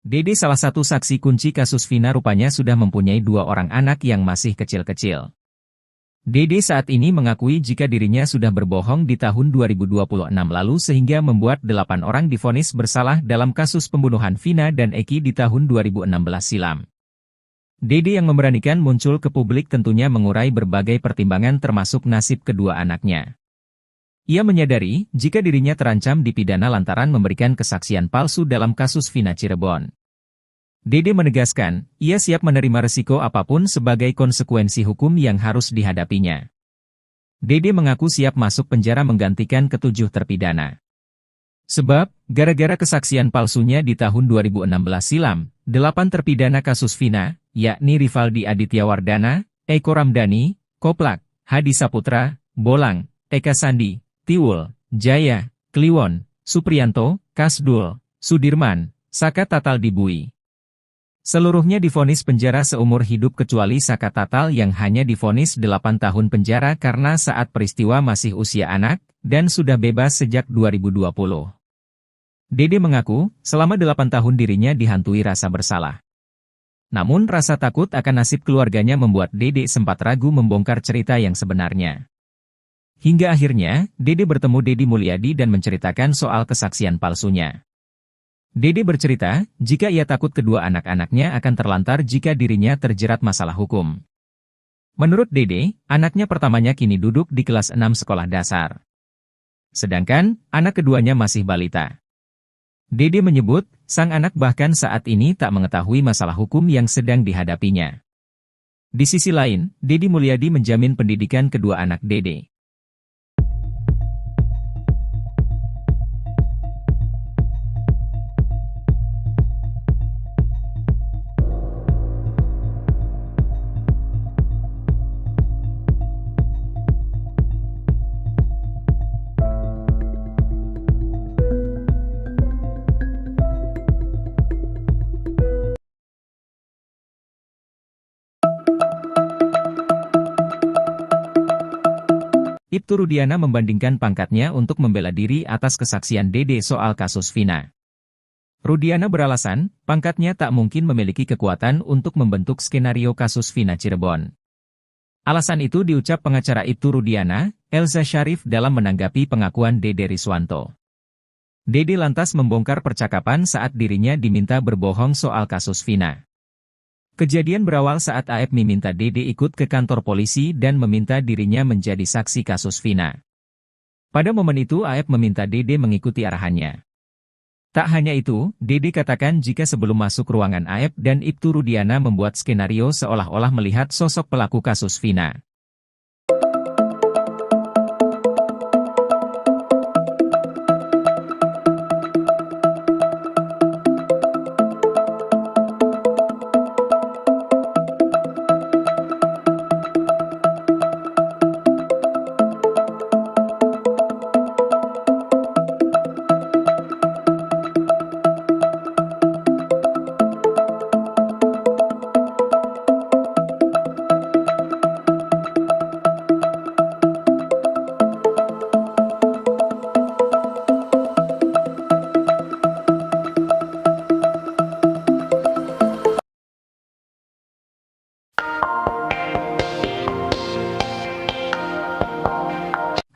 Dede salah satu saksi kunci kasus Vina rupanya sudah mempunyai 2 orang anak yang masih kecil-kecil. Dede saat ini mengakui jika dirinya sudah berbohong di tahun 2026 lalu sehingga membuat 8 orang divonis bersalah dalam kasus pembunuhan Vina dan Eki di tahun 2016 silam. Dede yang memberanikan muncul ke publik tentunya mengurai berbagai pertimbangan termasuk nasib kedua anaknya. Ia menyadari jika dirinya terancam dipidana lantaran memberikan kesaksian palsu dalam kasus Vina Cirebon. Dede menegaskan, ia siap menerima resiko apapun sebagai konsekuensi hukum yang harus dihadapinya. Dede mengaku siap masuk penjara menggantikan ke-7 terpidana. Sebab, gara-gara kesaksian palsunya di tahun 2016 silam, 8 terpidana kasus Vina, yakni Rivaldi Aditya Wardana, Eko Ramdhani, Koplak, Hadi Saputra, Bolang, Eka Sandi, Tiwul, Jaya, Kliwon, Supriyanto, Kasdul, Sudirman, Saka Tatal Dibui. Seluruhnya divonis penjara seumur hidup kecuali Saka Tatal yang hanya divonis 8 tahun penjara karena saat peristiwa masih usia anak, dan sudah bebas sejak 2020. Dede mengaku, selama 8 tahun dirinya dihantui rasa bersalah. Namun rasa takut akan nasib keluarganya membuat Dede sempat ragu membongkar cerita yang sebenarnya. Hingga akhirnya, Dede bertemu Deddy Mulyadi dan menceritakan soal kesaksian palsunya. Dede bercerita, jika ia takut kedua anak-anaknya akan terlantar jika dirinya terjerat masalah hukum. Menurut Dede, anaknya pertamanya kini duduk di kelas 6 sekolah dasar. Sedangkan, anak keduanya masih balita. Dede menyebut, sang anak bahkan saat ini tak mengetahui masalah hukum yang sedang dihadapinya. Di sisi lain, Deddy Mulyadi menjamin pendidikan kedua anak Dede. Ibtu Rudiana membandingkan pangkatnya untuk membela diri atas kesaksian Dede soal kasus Vina. Rudiana beralasan, pangkatnya tak mungkin memiliki kekuatan untuk membentuk skenario kasus Vina Cirebon. Alasan itu diucap pengacara Ibtu Rudiana, Elza Syarif dalam menanggapi pengakuan Dede Riswanto. Dede lantas membongkar percakapan saat dirinya diminta berbohong soal kasus Vina. Kejadian berawal saat AF meminta Dede ikut ke kantor polisi dan meminta dirinya menjadi saksi kasus Vina. Pada momen itu AF meminta Dede mengikuti arahannya. Tak hanya itu, Dede katakan jika sebelum masuk ruangan AF dan Ibtu Rudiana membuat skenario seolah-olah melihat sosok pelaku kasus Vina.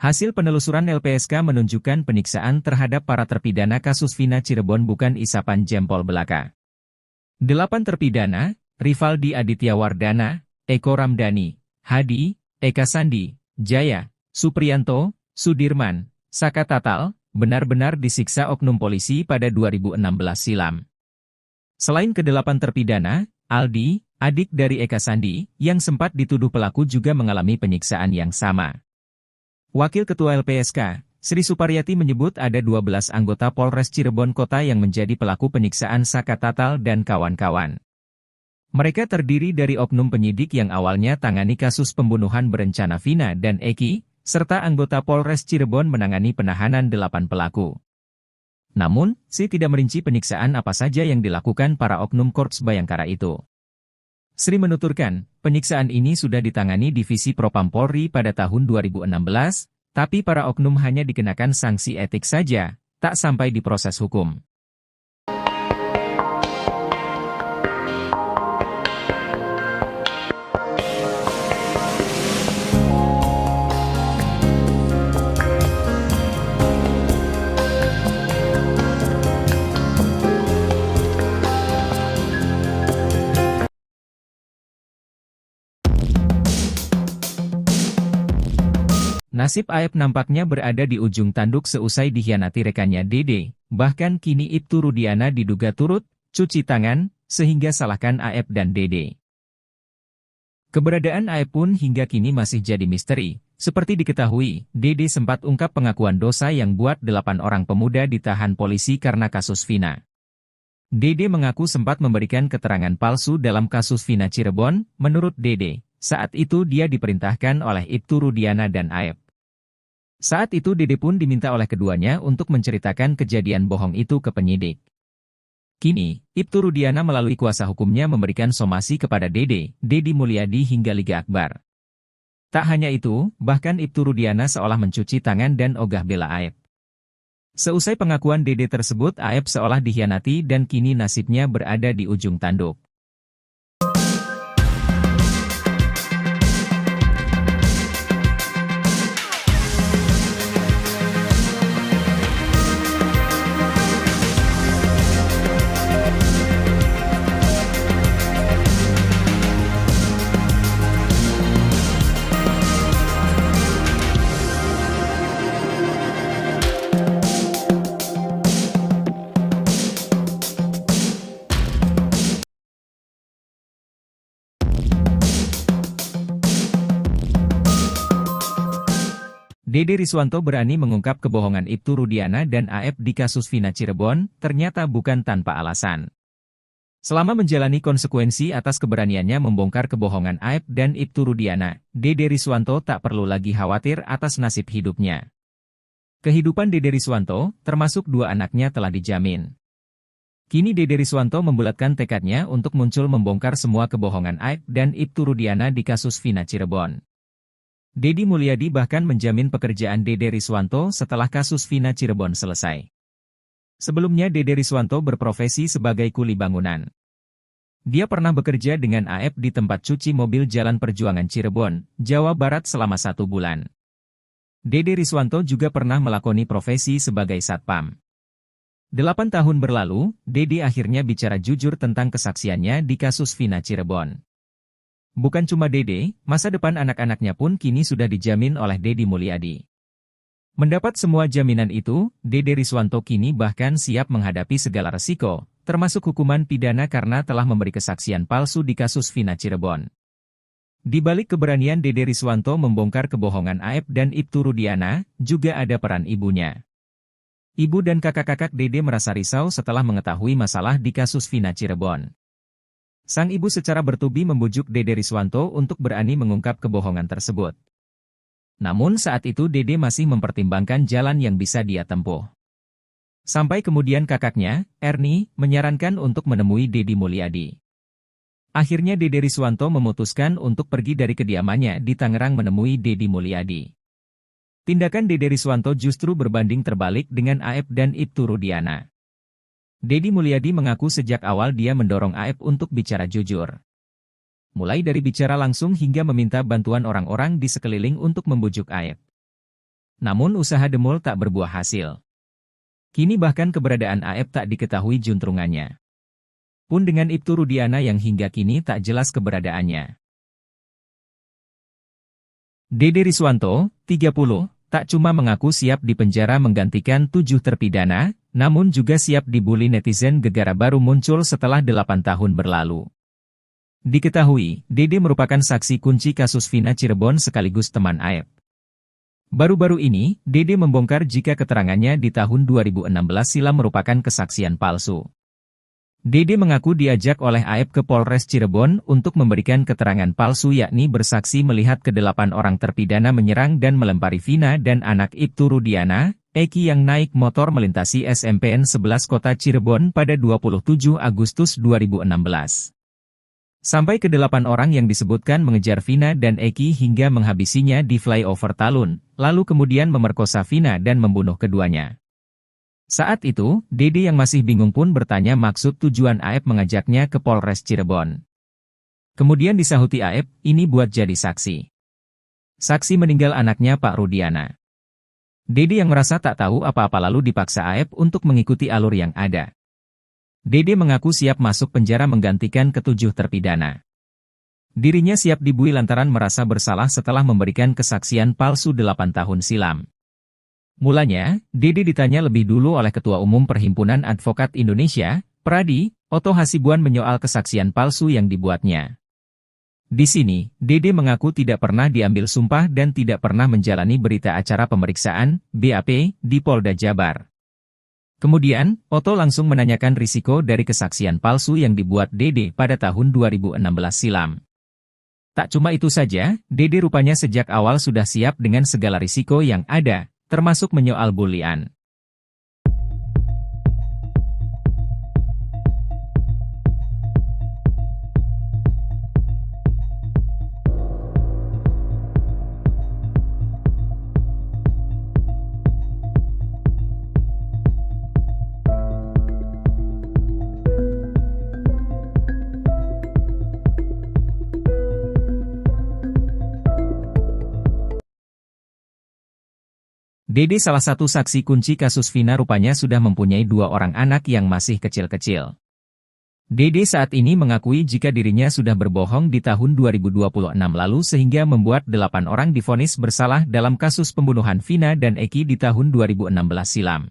Hasil penelusuran LPSK menunjukkan penyiksaan terhadap para terpidana kasus Vina Cirebon bukan isapan jempol belaka. 8 terpidana, Rivaldi Aditya Wardana, Eko Ramdhani, Hadi, Eka Sandi, Jaya, Supriyanto, Sudirman, Saka Tatal, benar-benar disiksa oknum polisi pada 2016 silam. Selain ke-8 terpidana, Aldi, adik dari Eka Sandi, yang sempat dituduh pelaku juga mengalami penyiksaan yang sama. Wakil Ketua LPSK, Sri Suparyati menyebut ada 12 anggota Polres Cirebon Kota yang menjadi pelaku penyiksaan Saka Tatal dan kawan-kawan. Mereka terdiri dari oknum penyidik yang awalnya tangani kasus pembunuhan berencana Vina dan Eki, serta anggota Polres Cirebon menangani penahanan 8 pelaku. Namun, Sri tidak merinci penyiksaan apa saja yang dilakukan para oknum Korps Bayangkara itu. Sri menuturkan, penyiksaan ini sudah ditangani Divisi Propam Polri pada tahun 2016, tapi para oknum hanya dikenakan sanksi etik saja, tak sampai diproses hukum. Nasib Aep nampaknya berada di ujung tanduk seusai dikhianati rekannya Dede, bahkan kini Ibtu Rudiana diduga turut cuci tangan, sehingga salahkan Aep dan Dede. Keberadaan Aep pun hingga kini masih jadi misteri. Seperti diketahui, Dede sempat ungkap pengakuan dosa yang buat 8 orang pemuda ditahan polisi karena kasus Vina. Dede mengaku sempat memberikan keterangan palsu dalam kasus Vina Cirebon. Menurut Dede, saat itu dia diperintahkan oleh Ibtu Rudiana dan Aep. Saat itu Dede pun diminta oleh keduanya untuk menceritakan kejadian bohong itu ke penyidik. Kini, Ibtu Rudiana melalui kuasa hukumnya memberikan somasi kepada Dede, Dedi Mulyadi hingga Liga Akbar. Tak hanya itu, bahkan Ibtu Rudiana seolah mencuci tangan dan ogah bela Aep. Seusai pengakuan Dede tersebut, Aep seolah dikhianati dan kini nasibnya berada di ujung tanduk. Dede Riswanto berani mengungkap kebohongan Ibtu Rudiana dan Aep di kasus Vina Cirebon, ternyata bukan tanpa alasan. Selama menjalani konsekuensi atas keberaniannya membongkar kebohongan Aep dan Ibtu Rudiana, Dede Riswanto tak perlu lagi khawatir atas nasib hidupnya. Kehidupan Dede Riswanto, termasuk 2 anaknya telah dijamin. Kini Dede Riswanto membulatkan tekadnya untuk muncul membongkar semua kebohongan Aep dan Ibtu Rudiana di kasus Vina Cirebon. Dedi Mulyadi bahkan menjamin pekerjaan Dede Riswanto setelah kasus Vina Cirebon selesai. Sebelumnya Dede Riswanto berprofesi sebagai kuli bangunan. Dia pernah bekerja dengan Aep di tempat cuci mobil Jalan Perjuangan Cirebon, Jawa Barat selama 1 bulan. Dede Riswanto juga pernah melakoni profesi sebagai satpam. 8 tahun berlalu, Dede akhirnya bicara jujur tentang kesaksiannya di kasus Vina Cirebon. Bukan cuma Dede, masa depan anak-anaknya pun kini sudah dijamin oleh Dedi Mulyadi. Mendapat semua jaminan itu, Dede Riswanto kini bahkan siap menghadapi segala resiko, termasuk hukuman pidana karena telah memberi kesaksian palsu di kasus Vina Cirebon. Di balik keberanian Dede Riswanto membongkar kebohongan Aep dan Ibtu Rudiana, juga ada peran ibunya. Ibu dan kakak-kakak Dede merasa risau setelah mengetahui masalah di kasus Vina Cirebon. Sang ibu secara bertubi membujuk Dede Riswanto untuk berani mengungkap kebohongan tersebut. Namun saat itu Dede masih mempertimbangkan jalan yang bisa dia tempuh. Sampai kemudian kakaknya, Erni, menyarankan untuk menemui Dedi Mulyadi. Akhirnya Dede Riswanto memutuskan untuk pergi dari kediamannya di Tangerang menemui Dedi Mulyadi. Tindakan Dede Riswanto justru berbanding terbalik dengan Aep dan Ibtu Rudiana. Dedi Mulyadi mengaku sejak awal dia mendorong Aep untuk bicara jujur. Mulai dari bicara langsung hingga meminta bantuan orang-orang di sekeliling untuk membujuk Aep. Namun usaha demul tak berbuah hasil. Kini bahkan keberadaan Aep tak diketahui juntrungannya. Pun dengan Ibtu Rudiana yang hingga kini tak jelas keberadaannya. Dede Riswanto, 30, tak cuma mengaku siap dipenjara menggantikan 7 terpidana, namun juga siap dibully netizen gegara baru muncul setelah 8 tahun berlalu. Diketahui, Dede merupakan saksi kunci kasus Vina Cirebon sekaligus teman Aep. Baru-baru ini, Dede membongkar jika keterangannya di tahun 2016 silam merupakan kesaksian palsu. Dede mengaku diajak oleh Aep ke Polres Cirebon untuk memberikan keterangan palsu yakni bersaksi melihat ke-8 orang terpidana menyerang dan melempari Vina dan anak Ibtu Rudiana, Eki yang naik motor melintasi SMPN 11 Kota Cirebon pada 27 Agustus 2016. Sampai ke-8 orang yang disebutkan mengejar Vina dan Eki hingga menghabisinya di flyover Talun, lalu kemudian memerkosa Vina dan membunuh keduanya. Saat itu, Dede yang masih bingung pun bertanya maksud tujuan Aep mengajaknya ke Polres Cirebon. Kemudian disahuti Aep, ini buat jadi saksi. Saksi meninggal anaknya Pak Rudiana. Dede yang merasa tak tahu apa-apa lalu dipaksa Aep untuk mengikuti alur yang ada. Dede mengaku siap masuk penjara menggantikan ke-7 terpidana. Dirinya siap dibui lantaran merasa bersalah setelah memberikan kesaksian palsu 8 tahun silam. Mulanya, Dede ditanya lebih dulu oleh Ketua Umum Perhimpunan Advokat Indonesia, Pradi, Otto Hasibuan menyoal kesaksian palsu yang dibuatnya. Di sini, Dede mengaku tidak pernah diambil sumpah dan tidak pernah menjalani berita acara pemeriksaan, BAP, di Polda Jabar. Kemudian, Otto langsung menanyakan risiko dari kesaksian palsu yang dibuat Dede pada tahun 2016 silam. Tak cuma itu saja, Dede rupanya sejak awal sudah siap dengan segala risiko yang ada, termasuk menyoal bulian. Dede salah satu saksi kunci kasus Vina rupanya sudah mempunyai 2 orang anak yang masih kecil-kecil. Dede saat ini mengakui jika dirinya sudah berbohong di tahun 2026 lalu sehingga membuat 8 orang divonis bersalah dalam kasus pembunuhan Vina dan Eki di tahun 2016 silam.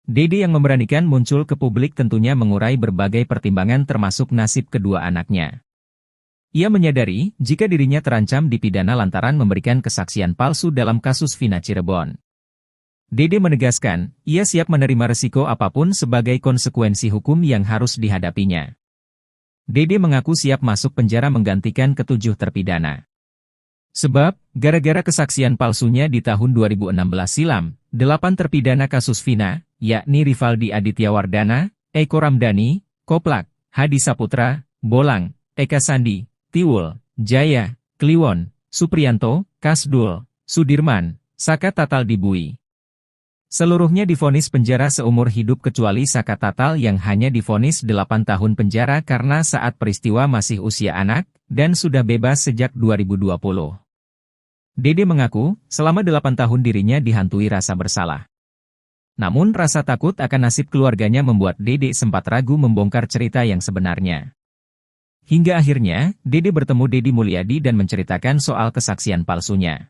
Dede yang memberanikan muncul ke publik tentunya mengurai berbagai pertimbangan termasuk nasib kedua anaknya. Ia menyadari jika dirinya terancam dipidana lantaran memberikan kesaksian palsu dalam kasus Vina Cirebon. Dede menegaskan, ia siap menerima resiko apapun sebagai konsekuensi hukum yang harus dihadapinya. Dede mengaku siap masuk penjara menggantikan ke-7 terpidana. Sebab, gara-gara kesaksian palsunya di tahun 2016 silam, 8 terpidana kasus Vina, yakni Rivaldi Aditya Wardana, Eko Ramdhani, Koplak, Hadi Saputra, Bolang, Eka Sandi, Tiwul, Jaya, Kliwon, Supriyanto, Kasdul, Sudirman, Saka Tatal dibui. Seluruhnya divonis penjara seumur hidup kecuali Saka Tatal yang hanya divonis 8 tahun penjara karena saat peristiwa masih usia anak, dan sudah bebas sejak 2020. Dede mengaku, selama 8 tahun dirinya dihantui rasa bersalah. Namun rasa takut akan nasib keluarganya membuat Dede sempat ragu membongkar cerita yang sebenarnya. Hingga akhirnya, Dede bertemu Deddy Mulyadi dan menceritakan soal kesaksian palsunya.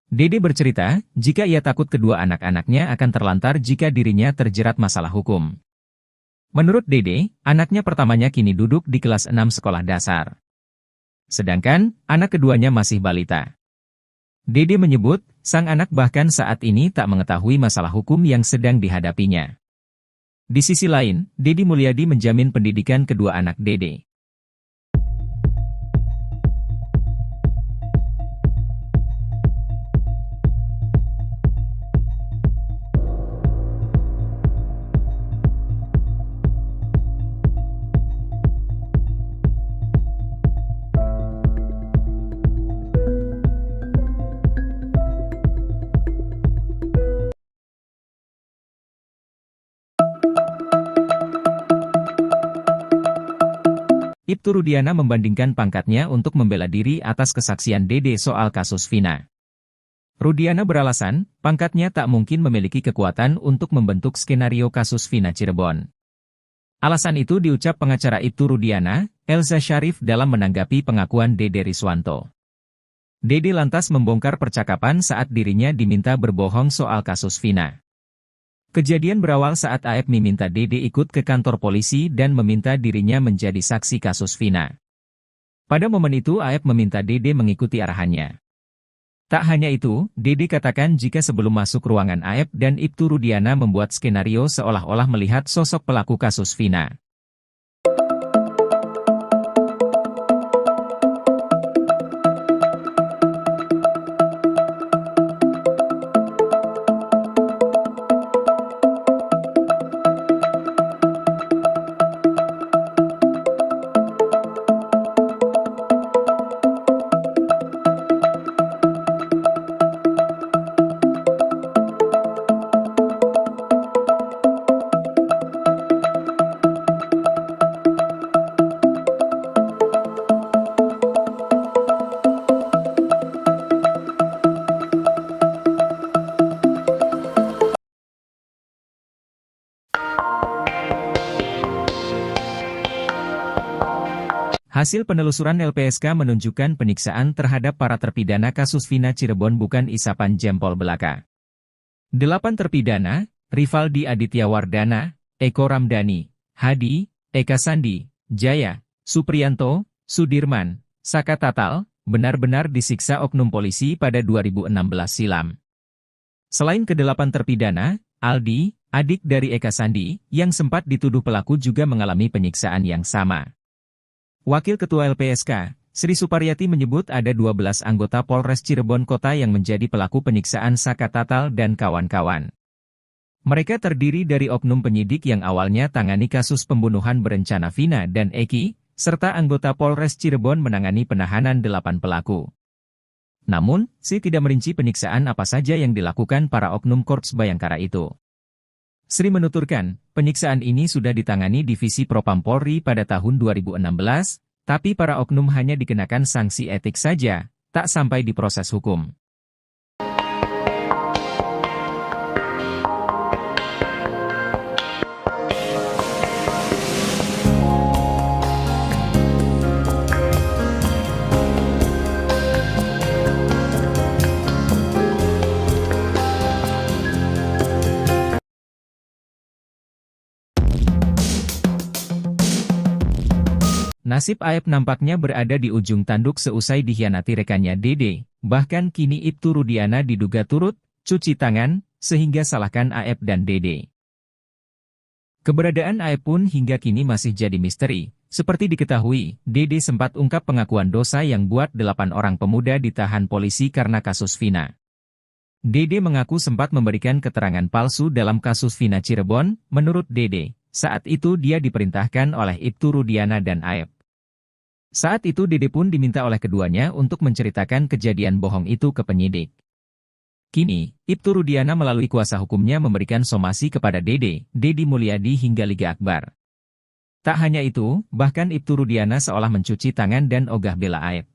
Dede bercerita, jika ia takut kedua anak-anaknya akan terlantar jika dirinya terjerat masalah hukum. Menurut Dede, anaknya pertamanya kini duduk di kelas 6 sekolah dasar. Sedangkan, anak keduanya masih balita. Dede menyebut, sang anak bahkan saat ini tak mengetahui masalah hukum yang sedang dihadapinya. Di sisi lain, Deddy Mulyadi menjamin pendidikan kedua anak Dede. Ibtu Rudiana membandingkan pangkatnya untuk membela diri atas kesaksian Dede soal kasus Vina. Rudiana beralasan, pangkatnya tak mungkin memiliki kekuatan untuk membentuk skenario kasus Vina Cirebon. Alasan itu diucap pengacara Ibtu Rudiana, Elza Syarif dalam menanggapi pengakuan Dede Riswanto. Dede lantas membongkar percakapan saat dirinya diminta berbohong soal kasus Vina. Kejadian berawal saat AF meminta Dede ikut ke kantor polisi dan meminta dirinya menjadi saksi kasus Vina. Pada momen itu AF meminta Dede mengikuti arahannya. Tak hanya itu, Dede katakan jika sebelum masuk ruangan AF dan Ibtu Rudiana membuat skenario seolah-olah melihat sosok pelaku kasus Vina. Hasil penelusuran LPSK menunjukkan penyiksaan terhadap para terpidana kasus Vina Cirebon bukan isapan jempol belaka. 8 terpidana, Rivaldi Aditya Wardana, Eko Ramdhani, Hadi, Eka Sandi, Jaya, Supriyanto, Sudirman, Saka Tatal, benar-benar disiksa oknum polisi pada 2016 silam. Selain ke-8 terpidana, Aldi, adik dari Eka Sandi, yang sempat dituduh pelaku juga mengalami penyiksaan yang sama. Wakil Ketua LPSK, Sri Suparyati menyebut ada 12 anggota Polres Cirebon Kota yang menjadi pelaku penyiksaan Saka Tatal dan kawan-kawan. Mereka terdiri dari oknum penyidik yang awalnya tangani kasus pembunuhan berencana Vina dan Eki, serta anggota Polres Cirebon menangani penahanan 8 pelaku. Namun, Sri tidak merinci penyiksaan apa saja yang dilakukan para oknum Korps Bayangkara itu. Sri menuturkan, penyiksaan ini sudah ditangani Divisi Propam Polri pada tahun 2016, tapi para oknum hanya dikenakan sanksi etik saja, tak sampai diproses hukum. Nasib Aep nampaknya berada di ujung tanduk seusai dikhianati rekannya Dede, bahkan kini Ibtu Rudiana diduga turut cuci tangan, sehingga salahkan Aep dan Dede. Keberadaan Aep pun hingga kini masih jadi misteri. Seperti diketahui, Dede sempat ungkap pengakuan dosa yang buat 8 orang pemuda ditahan polisi karena kasus Vina. Dede mengaku sempat memberikan keterangan palsu dalam kasus Vina Cirebon. Menurut Dede, saat itu dia diperintahkan oleh Ibtu Rudiana dan Aep. Saat itu Dede pun diminta oleh keduanya untuk menceritakan kejadian bohong itu ke penyidik. Kini, Ibtu Rudiana melalui kuasa hukumnya memberikan somasi kepada Dede, Dedi Mulyadi hingga Liga Akbar. Tak hanya itu, bahkan Ibtu Rudiana seolah mencuci tangan dan ogah bela Aep.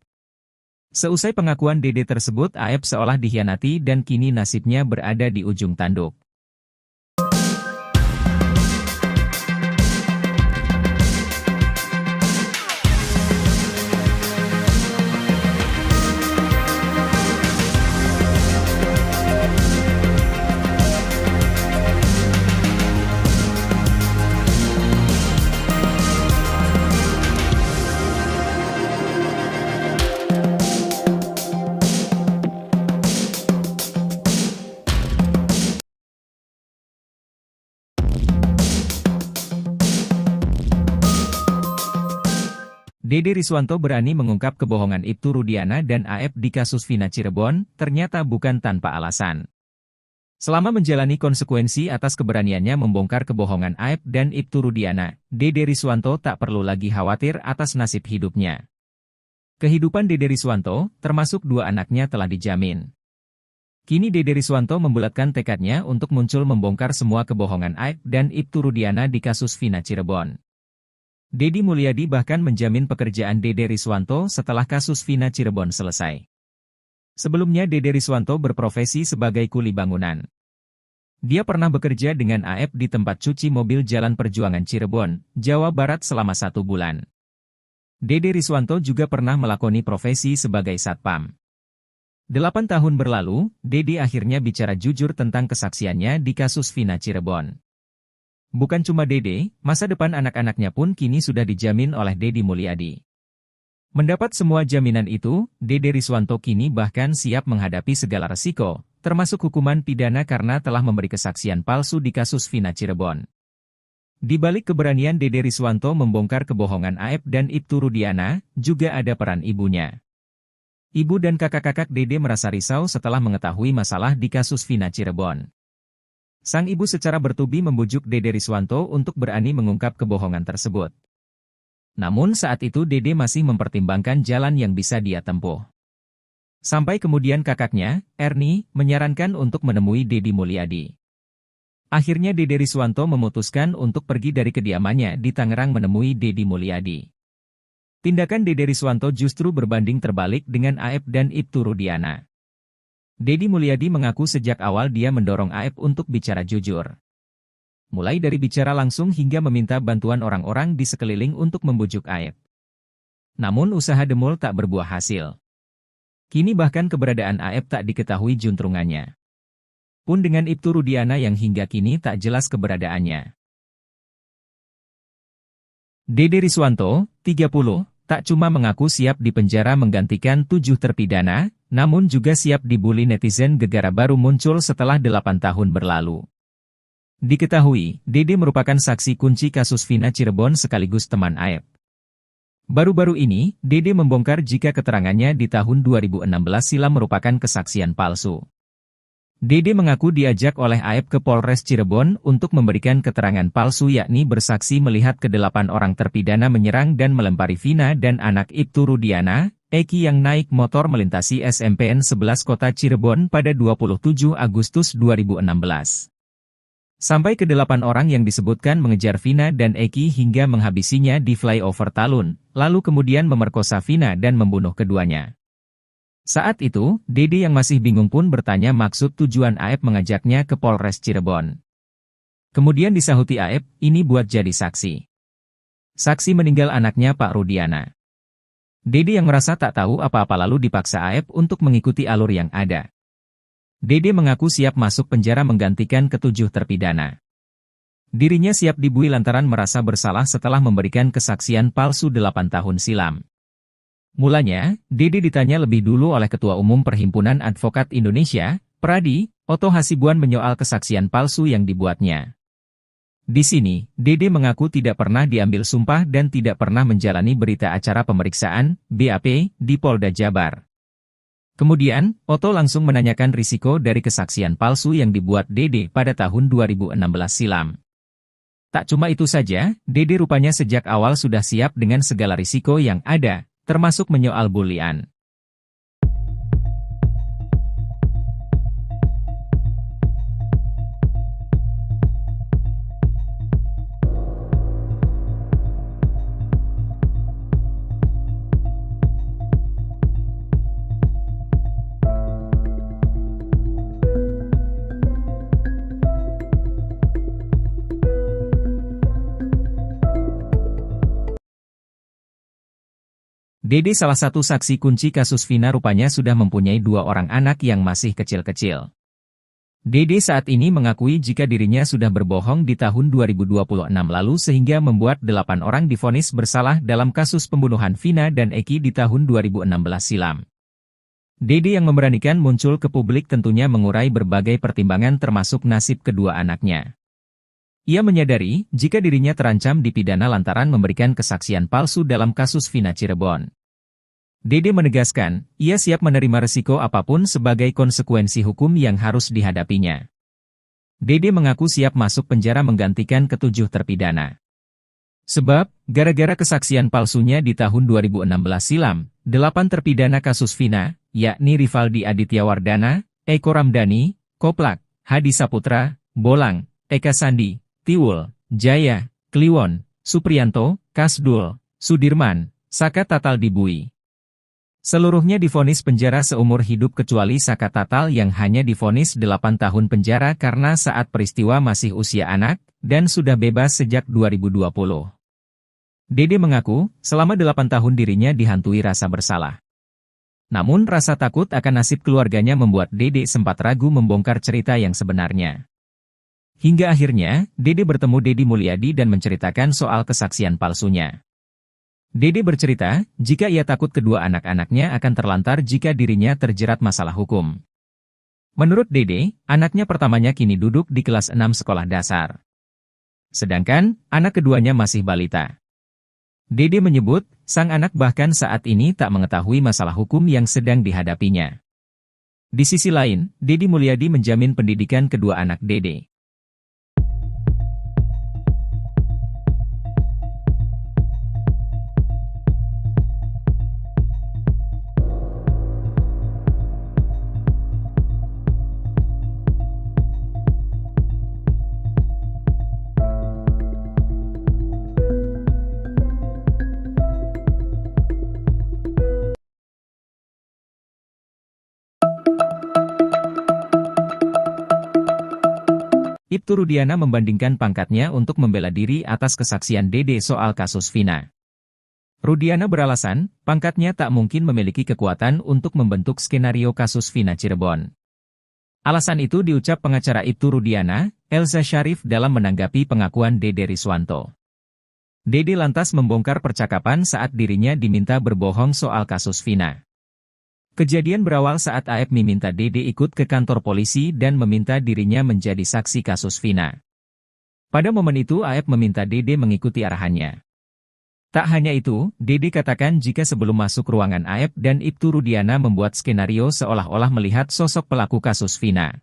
Seusai pengakuan Dede tersebut, Aep seolah dikhianati dan kini nasibnya berada di ujung tanduk. Dede Riswanto berani mengungkap kebohongan Ibtu Rudiana dan Aep di kasus Vina Cirebon, ternyata bukan tanpa alasan. Selama menjalani konsekuensi atas keberaniannya membongkar kebohongan Aep dan Ibtu Rudiana, Dede Riswanto tak perlu lagi khawatir atas nasib hidupnya. Kehidupan Dede Riswanto, termasuk 2 anaknya telah dijamin. Kini Dede Riswanto membulatkan tekadnya untuk muncul membongkar semua kebohongan Aep dan Ibtu Rudiana di kasus Vina Cirebon. Dedi Mulyadi bahkan menjamin pekerjaan Dede Riswanto setelah kasus Vina Cirebon selesai. Sebelumnya Dede Riswanto berprofesi sebagai kuli bangunan. Dia pernah bekerja dengan Aep di tempat cuci mobil Jalan Perjuangan Cirebon, Jawa Barat selama 1 bulan. Dede Riswanto juga pernah melakoni profesi sebagai satpam. 8 tahun berlalu, Dede akhirnya bicara jujur tentang kesaksiannya di kasus Vina Cirebon. Bukan cuma Dede, masa depan anak-anaknya pun kini sudah dijamin oleh Dedi Mulyadi. Mendapat semua jaminan itu, Dede Riswanto kini bahkan siap menghadapi segala resiko, termasuk hukuman pidana karena telah memberi kesaksian palsu di kasus Vina Cirebon. Di balik keberanian Dede Riswanto membongkar kebohongan Aep dan Ibtu Rudiana, juga ada peran ibunya. Ibu dan kakak-kakak Dede merasa risau setelah mengetahui masalah di kasus Vina Cirebon. Sang ibu secara bertubi membujuk Dede Riswanto untuk berani mengungkap kebohongan tersebut. Namun saat itu Dede masih mempertimbangkan jalan yang bisa dia tempuh. Sampai kemudian kakaknya, Erni, menyarankan untuk menemui Dedi Mulyadi. Akhirnya Dede Riswanto memutuskan untuk pergi dari kediamannya di Tangerang menemui Dedi Mulyadi. Tindakan Dede Riswanto justru berbanding terbalik dengan Aep dan Ibtu Rudiana. Dedi Mulyadi mengaku sejak awal dia mendorong Aep untuk bicara jujur. Mulai dari bicara langsung hingga meminta bantuan orang-orang di sekeliling untuk membujuk Aep. Namun usaha demol tak berbuah hasil. Kini bahkan keberadaan Aep tak diketahui juntrungannya. Pun dengan Ibtu Rudiana yang hingga kini tak jelas keberadaannya. Dede Riswanto, 30, tak cuma mengaku siap dipenjara menggantikan 7 terpidana, namun juga siap dibully netizen gegara baru muncul setelah 8 tahun berlalu. Diketahui, Dede merupakan saksi kunci kasus Vina Cirebon sekaligus teman Aep. Baru-baru ini, Dede membongkar jika keterangannya di tahun 2016 silam merupakan kesaksian palsu. Dede mengaku diajak oleh Aep ke Polres Cirebon untuk memberikan keterangan palsu yakni bersaksi melihat ke-8 orang terpidana menyerang dan melempari Vina dan anak Ibtu Rudiana, Eki yang naik motor melintasi SMPN 11 Kota Cirebon pada 27 Agustus 2016. Sampai ke-8 orang yang disebutkan mengejar Vina dan Eki hingga menghabisinya di flyover Talun, lalu kemudian memerkosa Vina dan membunuh keduanya. Saat itu, Dede yang masih bingung pun bertanya maksud tujuan Aep mengajaknya ke Polres Cirebon. Kemudian disahuti Aep, ini buat jadi saksi. Saksi meninggal anaknya Pak Rudiana. Dede yang merasa tak tahu apa-apa lalu dipaksa Aep untuk mengikuti alur yang ada. Dede mengaku siap masuk penjara menggantikan ke-7 terpidana. Dirinya siap dibui lantaran merasa bersalah setelah memberikan kesaksian palsu 8 tahun silam. Mulanya, Dede ditanya lebih dulu oleh Ketua Umum Perhimpunan Advokat Indonesia, Pradi, Otto Hasibuan menyoal kesaksian palsu yang dibuatnya. Di sini, Dede mengaku tidak pernah diambil sumpah dan tidak pernah menjalani berita acara pemeriksaan, BAP, di Polda Jabar. Kemudian, Otto langsung menanyakan risiko dari kesaksian palsu yang dibuat Dede pada tahun 2016 silam. Tak cuma itu saja, Dede rupanya sejak awal sudah siap dengan segala risiko yang ada, termasuk menyoal bulian. Dede salah satu saksi kunci kasus Vina rupanya sudah mempunyai 2 orang anak yang masih kecil-kecil. Dede saat ini mengakui jika dirinya sudah berbohong di tahun 2026 lalu sehingga membuat 8 orang divonis bersalah dalam kasus pembunuhan Vina dan Eki di tahun 2016 silam. Dede yang memberanikan muncul ke publik tentunya mengurai berbagai pertimbangan termasuk nasib kedua anaknya. Ia menyadari jika dirinya terancam dipidana lantaran memberikan kesaksian palsu dalam kasus Vina Cirebon. Dede menegaskan, ia siap menerima resiko apapun sebagai konsekuensi hukum yang harus dihadapinya. Dede mengaku siap masuk penjara menggantikan ke-7 terpidana. Sebab, gara-gara kesaksian palsunya di tahun 2016 silam, 8 terpidana kasus Vina, yakni Rivaldi Aditya Wardana, Eko Ramdhani, Koplak, Hadi Saputra, Bolang, Eka Sandi, Tiwul, Jaya, Kliwon, Supriyanto, Kasdul, Sudirman, Saka Tatal dibui. Seluruhnya divonis penjara seumur hidup kecuali Saka Tatal yang hanya divonis 8 tahun penjara karena saat peristiwa masih usia anak, dan sudah bebas sejak 2020. Dede mengaku, selama 8 tahun dirinya dihantui rasa bersalah. Namun rasa takut akan nasib keluarganya membuat Dede sempat ragu membongkar cerita yang sebenarnya. Hingga akhirnya, Dede bertemu Deddy Mulyadi dan menceritakan soal kesaksian palsunya. Dede bercerita, jika ia takut kedua anak-anaknya akan terlantar jika dirinya terjerat masalah hukum. Menurut Dede, anaknya pertamanya kini duduk di kelas 6 sekolah dasar. Sedangkan, anak keduanya masih balita. Dede menyebut, sang anak bahkan saat ini tak mengetahui masalah hukum yang sedang dihadapinya. Di sisi lain, Deddy Mulyadi menjamin pendidikan kedua anak Dede. Ibtu Rudiana membandingkan pangkatnya untuk membela diri atas kesaksian Dede soal kasus Vina. Rudiana beralasan, pangkatnya tak mungkin memiliki kekuatan untuk membentuk skenario kasus Vina Cirebon. Alasan itu diucap pengacara Ibtu Rudiana, Elza Syarif dalam menanggapi pengakuan Dede Riswanto. Dede lantas membongkar percakapan saat dirinya diminta berbohong soal kasus Vina. Kejadian berawal saat Aep meminta Dede ikut ke kantor polisi dan meminta dirinya menjadi saksi kasus Vina. Pada momen itu Aep meminta Dede mengikuti arahannya. Tak hanya itu, Dede katakan jika sebelum masuk ruangan Aep dan Ibtu Rudiana membuat skenario seolah-olah melihat sosok pelaku kasus Vina.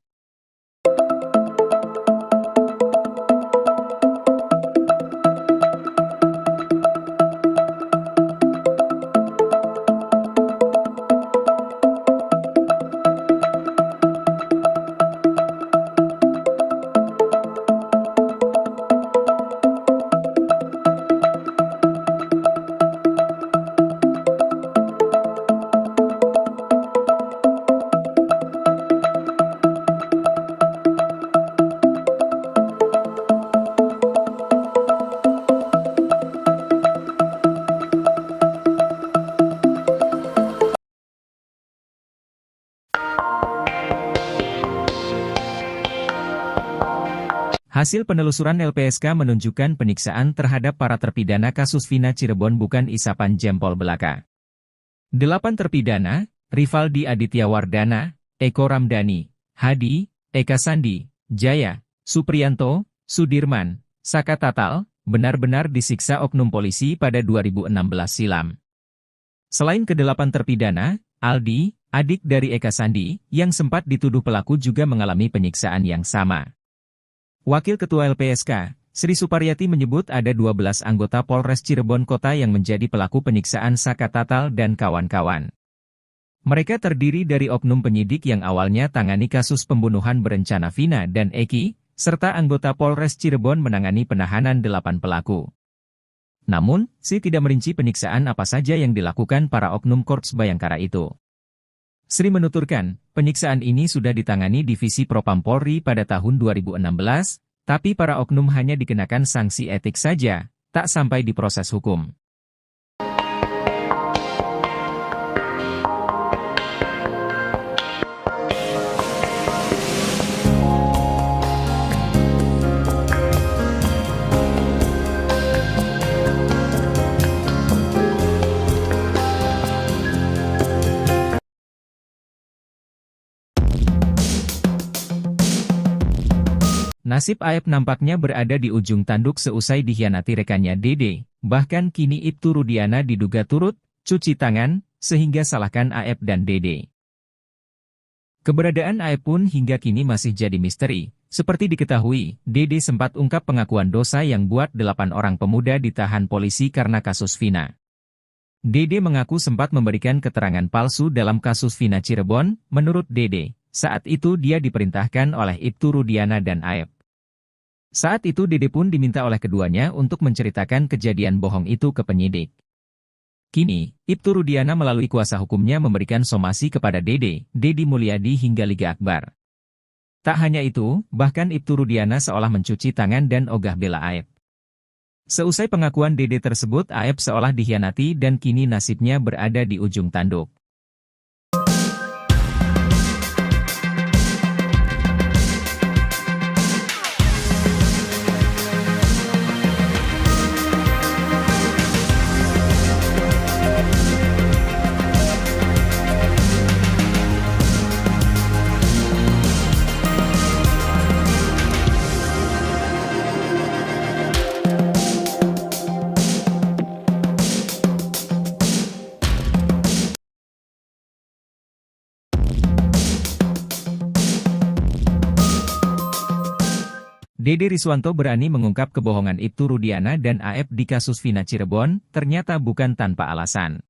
Hasil penelusuran LPSK menunjukkan penyiksaan terhadap para terpidana kasus Vina Cirebon bukan isapan jempol belaka. 8 terpidana, Rivaldi Aditya Wardana, Eko Ramdhani, Hadi, Eka Sandi, Jaya, Supriyanto, Sudirman, Saka Tatal, benar-benar disiksa oknum polisi pada 2016 silam. Selain ke-8 terpidana, Aldi, adik dari Eka Sandi, yang sempat dituduh pelaku juga mengalami penyiksaan yang sama. Wakil Ketua LPSK, Sri Suparyati menyebut ada 12 anggota Polres Cirebon Kota yang menjadi pelaku penyiksaan Saka Tatal dan kawan-kawan. Mereka terdiri dari oknum penyidik yang awalnya tangani kasus pembunuhan berencana Vina dan Eki, serta anggota Polres Cirebon menangani penahanan 8 pelaku. Namun, Sri tidak merinci penyiksaan apa saja yang dilakukan para oknum Korps Bayangkara itu. Sri menuturkan, penyiksaan ini sudah ditangani Divisi Propam Polri pada tahun 2016, tapi para oknum hanya dikenakan sanksi etik saja, tak sampai di proses hukum. Nasib Aep nampaknya berada di ujung tanduk seusai dikhianati rekannya Dede, bahkan kini Ibtu Rudiana diduga turut cuci tangan, sehingga salahkan Aep dan Dede. Keberadaan Aep pun hingga kini masih jadi misteri. Seperti diketahui, Dede sempat ungkap pengakuan dosa yang buat 8 orang pemuda ditahan polisi karena kasus Vina. Dede mengaku sempat memberikan keterangan palsu dalam kasus Vina Cirebon. Menurut Dede, saat itu dia diperintahkan oleh Ibtu Rudiana dan Aep. Saat itu Dede pun diminta oleh keduanya untuk menceritakan kejadian bohong itu ke penyidik. Kini, Ibtu Rudiana melalui kuasa hukumnya memberikan somasi kepada Dede, Dedi Mulyadi hingga Liga Akbar. Tak hanya itu, bahkan Ibtu Rudiana seolah mencuci tangan dan ogah bela Aep. Seusai pengakuan Dede tersebut, Aep seolah dikhianati dan kini nasibnya berada di ujung tanduk. Dede Riswanto berani mengungkap kebohongan Ibtu Rudiana dan Aep di kasus Vina Cirebon, ternyata bukan tanpa alasan.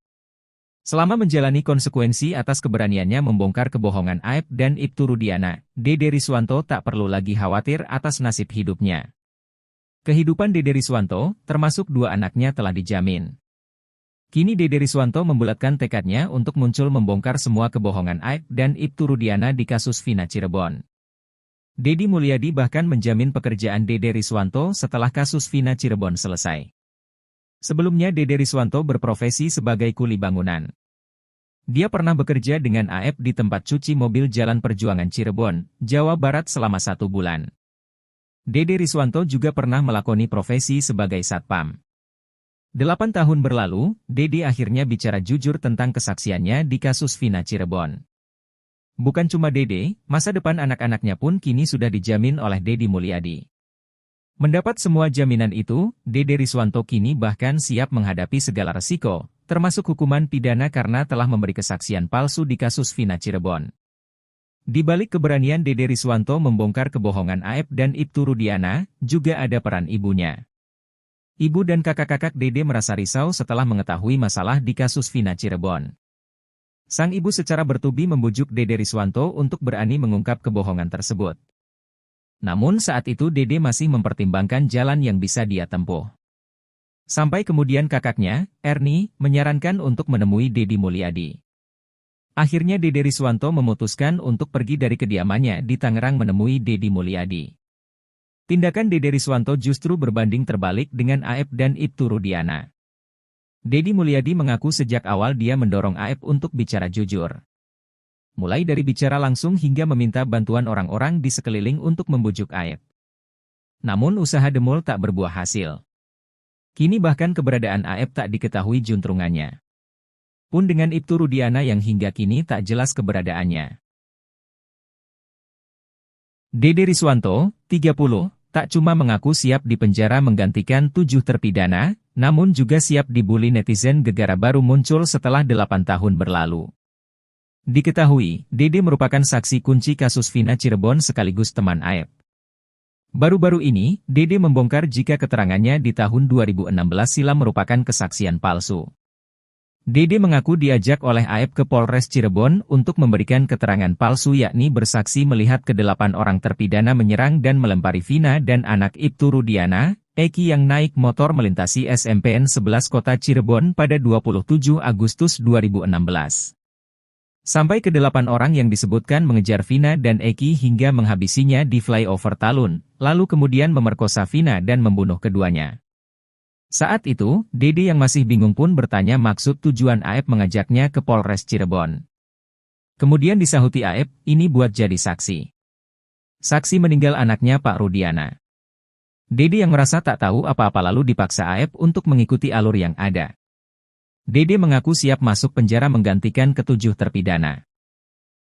Selama menjalani konsekuensi atas keberaniannya membongkar kebohongan Aep dan Ibtu Rudiana, Dede Riswanto tak perlu lagi khawatir atas nasib hidupnya. Kehidupan Dede Riswanto, termasuk 2 anaknya telah dijamin. Kini Dede Riswanto membulatkan tekadnya untuk muncul membongkar semua kebohongan Aep dan Ibtu Rudiana di kasus Vina Cirebon. Dedi Mulyadi bahkan menjamin pekerjaan Dede Riswanto setelah kasus Vina Cirebon selesai. Sebelumnya Dede Riswanto berprofesi sebagai kuli bangunan. Dia pernah bekerja dengan AF di tempat cuci mobil Jalan Perjuangan Cirebon, Jawa Barat selama 1 bulan. Dede Riswanto juga pernah melakoni profesi sebagai satpam. 8 tahun berlalu, Dede akhirnya bicara jujur tentang kesaksiannya di kasus Vina Cirebon. Bukan cuma Dede, masa depan anak-anaknya pun kini sudah dijamin oleh Deddy Mulyadi. Mendapat semua jaminan itu, Dede Riswanto kini bahkan siap menghadapi segala resiko, termasuk hukuman pidana karena telah memberi kesaksian palsu di kasus Vina Cirebon. Di balik keberanian Dede Riswanto membongkar kebohongan AF dan Ibtu Rudiana, juga ada peran ibunya. Ibu dan kakak-kakak Dede merasa risau setelah mengetahui masalah di kasus Vina Cirebon. Sang ibu secara bertubi membujuk Dede Riswanto untuk berani mengungkap kebohongan tersebut. Namun saat itu Dede masih mempertimbangkan jalan yang bisa dia tempuh. Sampai kemudian kakaknya, Ernie, menyarankan untuk menemui Deddy Mulyadi. Akhirnya Dede Riswanto memutuskan untuk pergi dari kediamannya di Tangerang menemui Deddy Mulyadi. Tindakan Dede Riswanto justru berbanding terbalik dengan AF dan Ibtu Rudiana. Deddy Mulyadi mengaku sejak awal dia mendorong AF untuk bicara jujur. Mulai dari bicara langsung hingga meminta bantuan orang-orang di sekeliling untuk membujuk AF. Namun usaha demul tak berbuah hasil. Kini bahkan keberadaan AF tak diketahui juntrungannya. Pun dengan Ibtu Rudiana yang hingga kini tak jelas keberadaannya. Dede Riswanto, 30, tak cuma mengaku siap dipenjara menggantikan 7 terpidana, namun juga siap dibully netizen gegara baru muncul setelah 8 tahun berlalu. Diketahui, Dede merupakan saksi kunci kasus Vina Cirebon sekaligus teman AF. Baru-baru ini, Dede membongkar jika keterangannya di tahun 2016 silam merupakan kesaksian palsu. Dede mengaku diajak oleh AF ke Polres Cirebon untuk memberikan keterangan palsu yakni bersaksi melihat ke-8 orang terpidana menyerang dan melempari Vina dan anak Ibtu Rudiana, Eki yang naik motor melintasi SMPN 11 Kota Cirebon pada 27 Agustus 2016. Sampai ke-8 orang yang disebutkan mengejar Vina dan Eki hingga menghabisinya di flyover Talun, lalu kemudian memerkosa Vina dan membunuh keduanya. Saat itu, Dede yang masih bingung pun bertanya maksud tujuan AF mengajaknya ke Polres Cirebon. Kemudian disahuti AF, ini buat jadi saksi. Saksi meninggal anaknya Pak Rudiana. Dede yang merasa tak tahu apa-apa lalu dipaksa AF untuk mengikuti alur yang ada. Dede mengaku siap masuk penjara menggantikan ke-7 terpidana.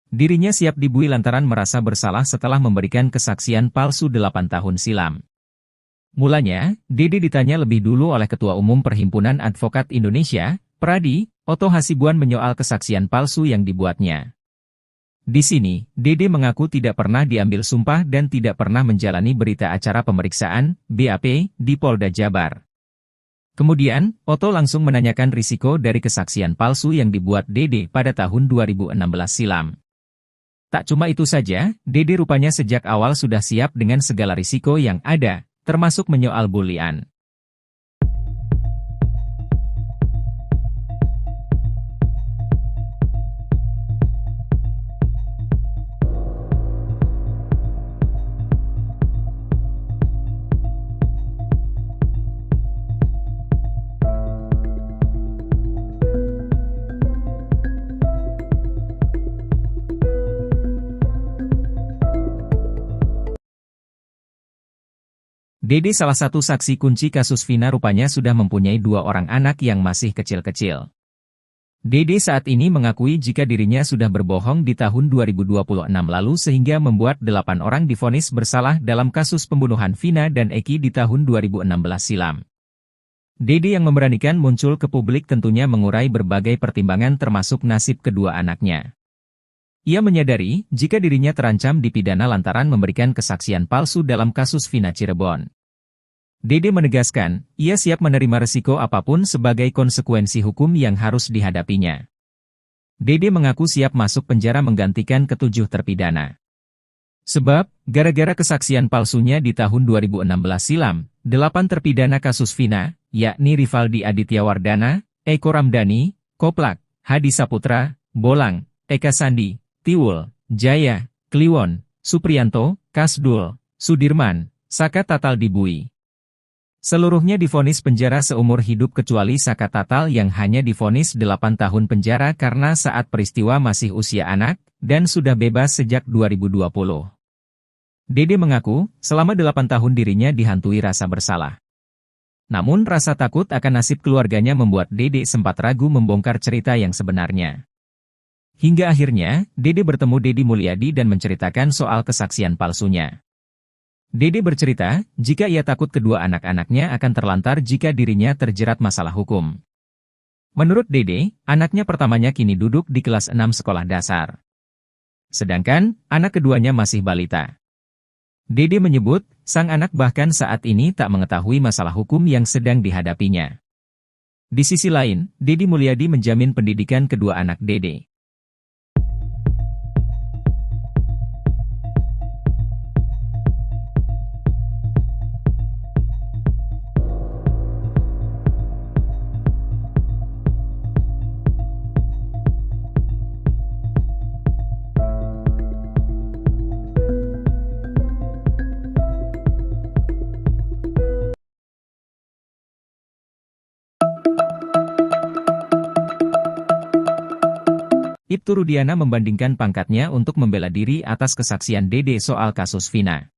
Dirinya siap dibui lantaran merasa bersalah setelah memberikan kesaksian palsu 8 tahun silam. Mulanya, Dede ditanya lebih dulu oleh Ketua Umum Perhimpunan Advokat Indonesia, Pradi, Otto Hasibuan menyoal kesaksian palsu yang dibuatnya. Di sini, Dede mengaku tidak pernah diambil sumpah dan tidak pernah menjalani berita acara pemeriksaan, BAP, di Polda Jabar. Kemudian, Otto langsung menanyakan risiko dari kesaksian palsu yang dibuat Dede pada tahun 2016 silam. Tak cuma itu saja, Dede rupanya sejak awal sudah siap dengan segala risiko yang ada, termasuk menyoal bulian. Dede salah satu saksi kunci kasus Vina rupanya sudah mempunyai 2 orang anak yang masih kecil-kecil. Dede saat ini mengakui jika dirinya sudah berbohong di tahun 2026 lalu sehingga membuat 8 orang divonis bersalah dalam kasus pembunuhan Vina dan Eki di tahun 2016 silam. Dede yang memberanikan muncul ke publik tentunya mengurai berbagai pertimbangan termasuk nasib kedua anaknya. Ia menyadari jika dirinya terancam dipidana lantaran memberikan kesaksian palsu dalam kasus Vina Cirebon. Dede menegaskan, ia siap menerima resiko apapun sebagai konsekuensi hukum yang harus dihadapinya. Dede mengaku siap masuk penjara menggantikan ke-7 terpidana. Sebab, gara-gara kesaksian palsunya di tahun 2016 silam, 8 terpidana kasus Vina, yakni Rivaldi Aditya Wardana, Eko Ramdhani, Koplak, Hadi Saputra, Bolang, Eka Sandi, Tiwul, Jaya, Kliwon, Supriyanto, Kasdul, Sudirman, Saka Tatal dibui. Seluruhnya divonis penjara seumur hidup kecuali Saka Tatal yang hanya divonis 8 tahun penjara karena saat peristiwa masih usia anak, dan sudah bebas sejak 2020. Dede mengaku, selama 8 tahun dirinya dihantui rasa bersalah. Namun rasa takut akan nasib keluarganya membuat Dede sempat ragu membongkar cerita yang sebenarnya. Hingga akhirnya, Dede bertemu Deddy Mulyadi dan menceritakan soal kesaksian palsunya. Dede bercerita, jika ia takut kedua anak-anaknya akan terlantar jika dirinya terjerat masalah hukum. Menurut Dede, anaknya pertamanya kini duduk di kelas 6 sekolah dasar. Sedangkan, anak keduanya masih balita. Dede menyebut, sang anak bahkan saat ini tak mengetahui masalah hukum yang sedang dihadapinya. Di sisi lain, Deddy Mulyadi menjamin pendidikan kedua anak Dede. Ibtu Rudiana membandingkan pangkatnya untuk membela diri atas kesaksian Dede soal kasus Vina.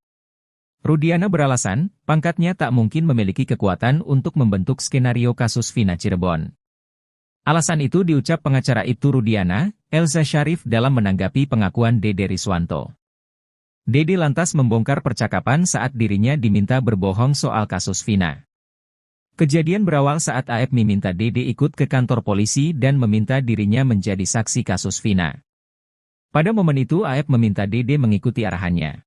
Rudiana beralasan, pangkatnya tak mungkin memiliki kekuatan untuk membentuk skenario kasus Vina Cirebon. Alasan itu diucap pengacara Ibtu Rudiana, Elza Syarif dalam menanggapi pengakuan Dede Riswanto. Dede lantas membongkar percakapan saat dirinya diminta berbohong soal kasus Vina. Kejadian berawal saat AF meminta Dede ikut ke kantor polisi dan meminta dirinya menjadi saksi kasus Vina. Pada momen itu AF meminta Dede mengikuti arahannya.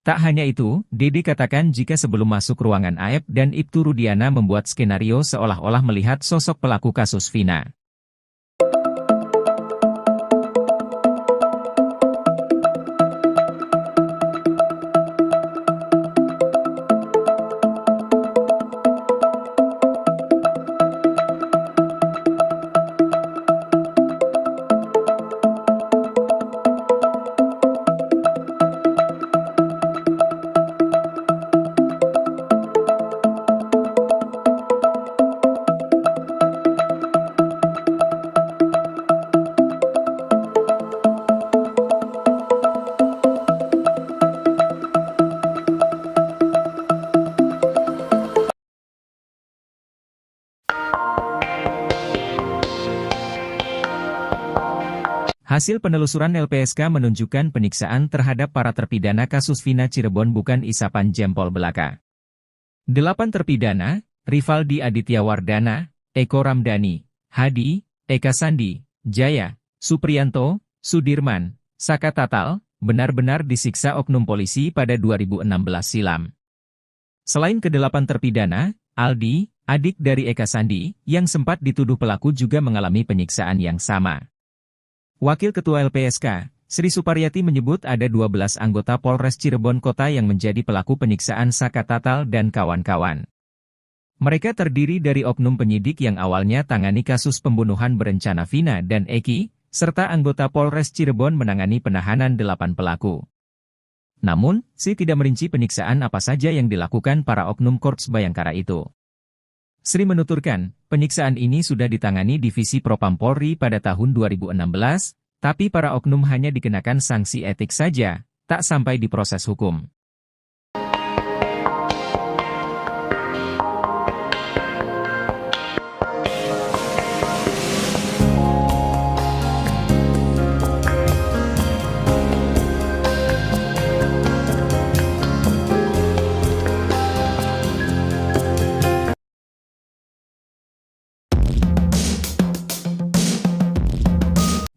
Tak hanya itu, Dede katakan jika sebelum masuk ruangan AF dan Ibtu Rudiana membuat skenario seolah-olah melihat sosok pelaku kasus Vina. Hasil penelusuran LPSK menunjukkan penyiksaan terhadap para terpidana kasus Vina Cirebon bukan isapan jempol belaka. 8 terpidana, Rivaldi Aditya Wardana, Eko Ramdhani, Hadi, Eka Sandi, Jaya, Supriyanto, Sudirman, Saka Tatal, benar-benar disiksa oknum polisi pada 2016 silam. Selain ke-8 terpidana, Aldi, adik dari Eka Sandi, yang sempat dituduh pelaku juga mengalami penyiksaan yang sama. Wakil Ketua LPSK, Sri Suparyati menyebut ada 12 anggota Polres Cirebon Kota yang menjadi pelaku penyiksaan Saka Tatal dan kawan-kawan. Mereka terdiri dari oknum penyidik yang awalnya tangani kasus pembunuhan berencana Vina dan Eki, serta anggota Polres Cirebon menangani penahanan 8 pelaku. Namun, Sri tidak merinci penyiksaan apa saja yang dilakukan para oknum Korps Bayangkara itu. Sri menuturkan, penyiksaan ini sudah ditangani Divisi Propam Polri pada tahun 2016, tapi para oknum hanya dikenakan sanksi etik saja, tak sampai diproses hukum.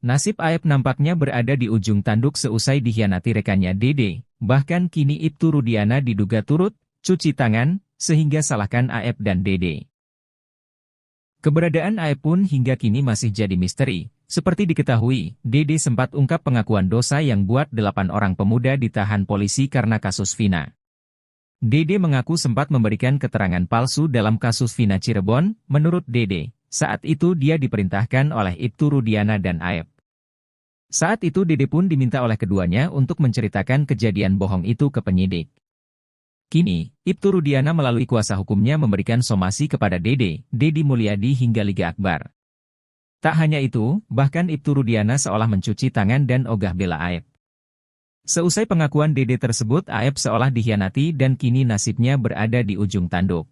Nasib Aep nampaknya berada di ujung tanduk seusai dikhianati rekannya Dede, bahkan kini Ibtu Rudiana diduga turut cuci tangan, sehingga salahkan Aep dan Dede. Keberadaan Aep pun hingga kini masih jadi misteri. Seperti diketahui, Dede sempat ungkap pengakuan dosa yang buat 8 orang pemuda ditahan polisi karena kasus Vina. Dede mengaku sempat memberikan keterangan palsu dalam kasus Vina Cirebon. Menurut Dede, saat itu dia diperintahkan oleh Ibtu Rudiana dan Aep. Saat itu Dede pun diminta oleh keduanya untuk menceritakan kejadian bohong itu ke penyidik. Kini, Ibtu Rudiana melalui kuasa hukumnya memberikan somasi kepada Dede, Dedi Mulyadi hingga Liga Akbar. Tak hanya itu, bahkan Ibtu Rudiana seolah mencuci tangan dan ogah bela Aep. Seusai pengakuan Dede tersebut, Aep seolah dikhianati dan kini nasibnya berada di ujung tanduk.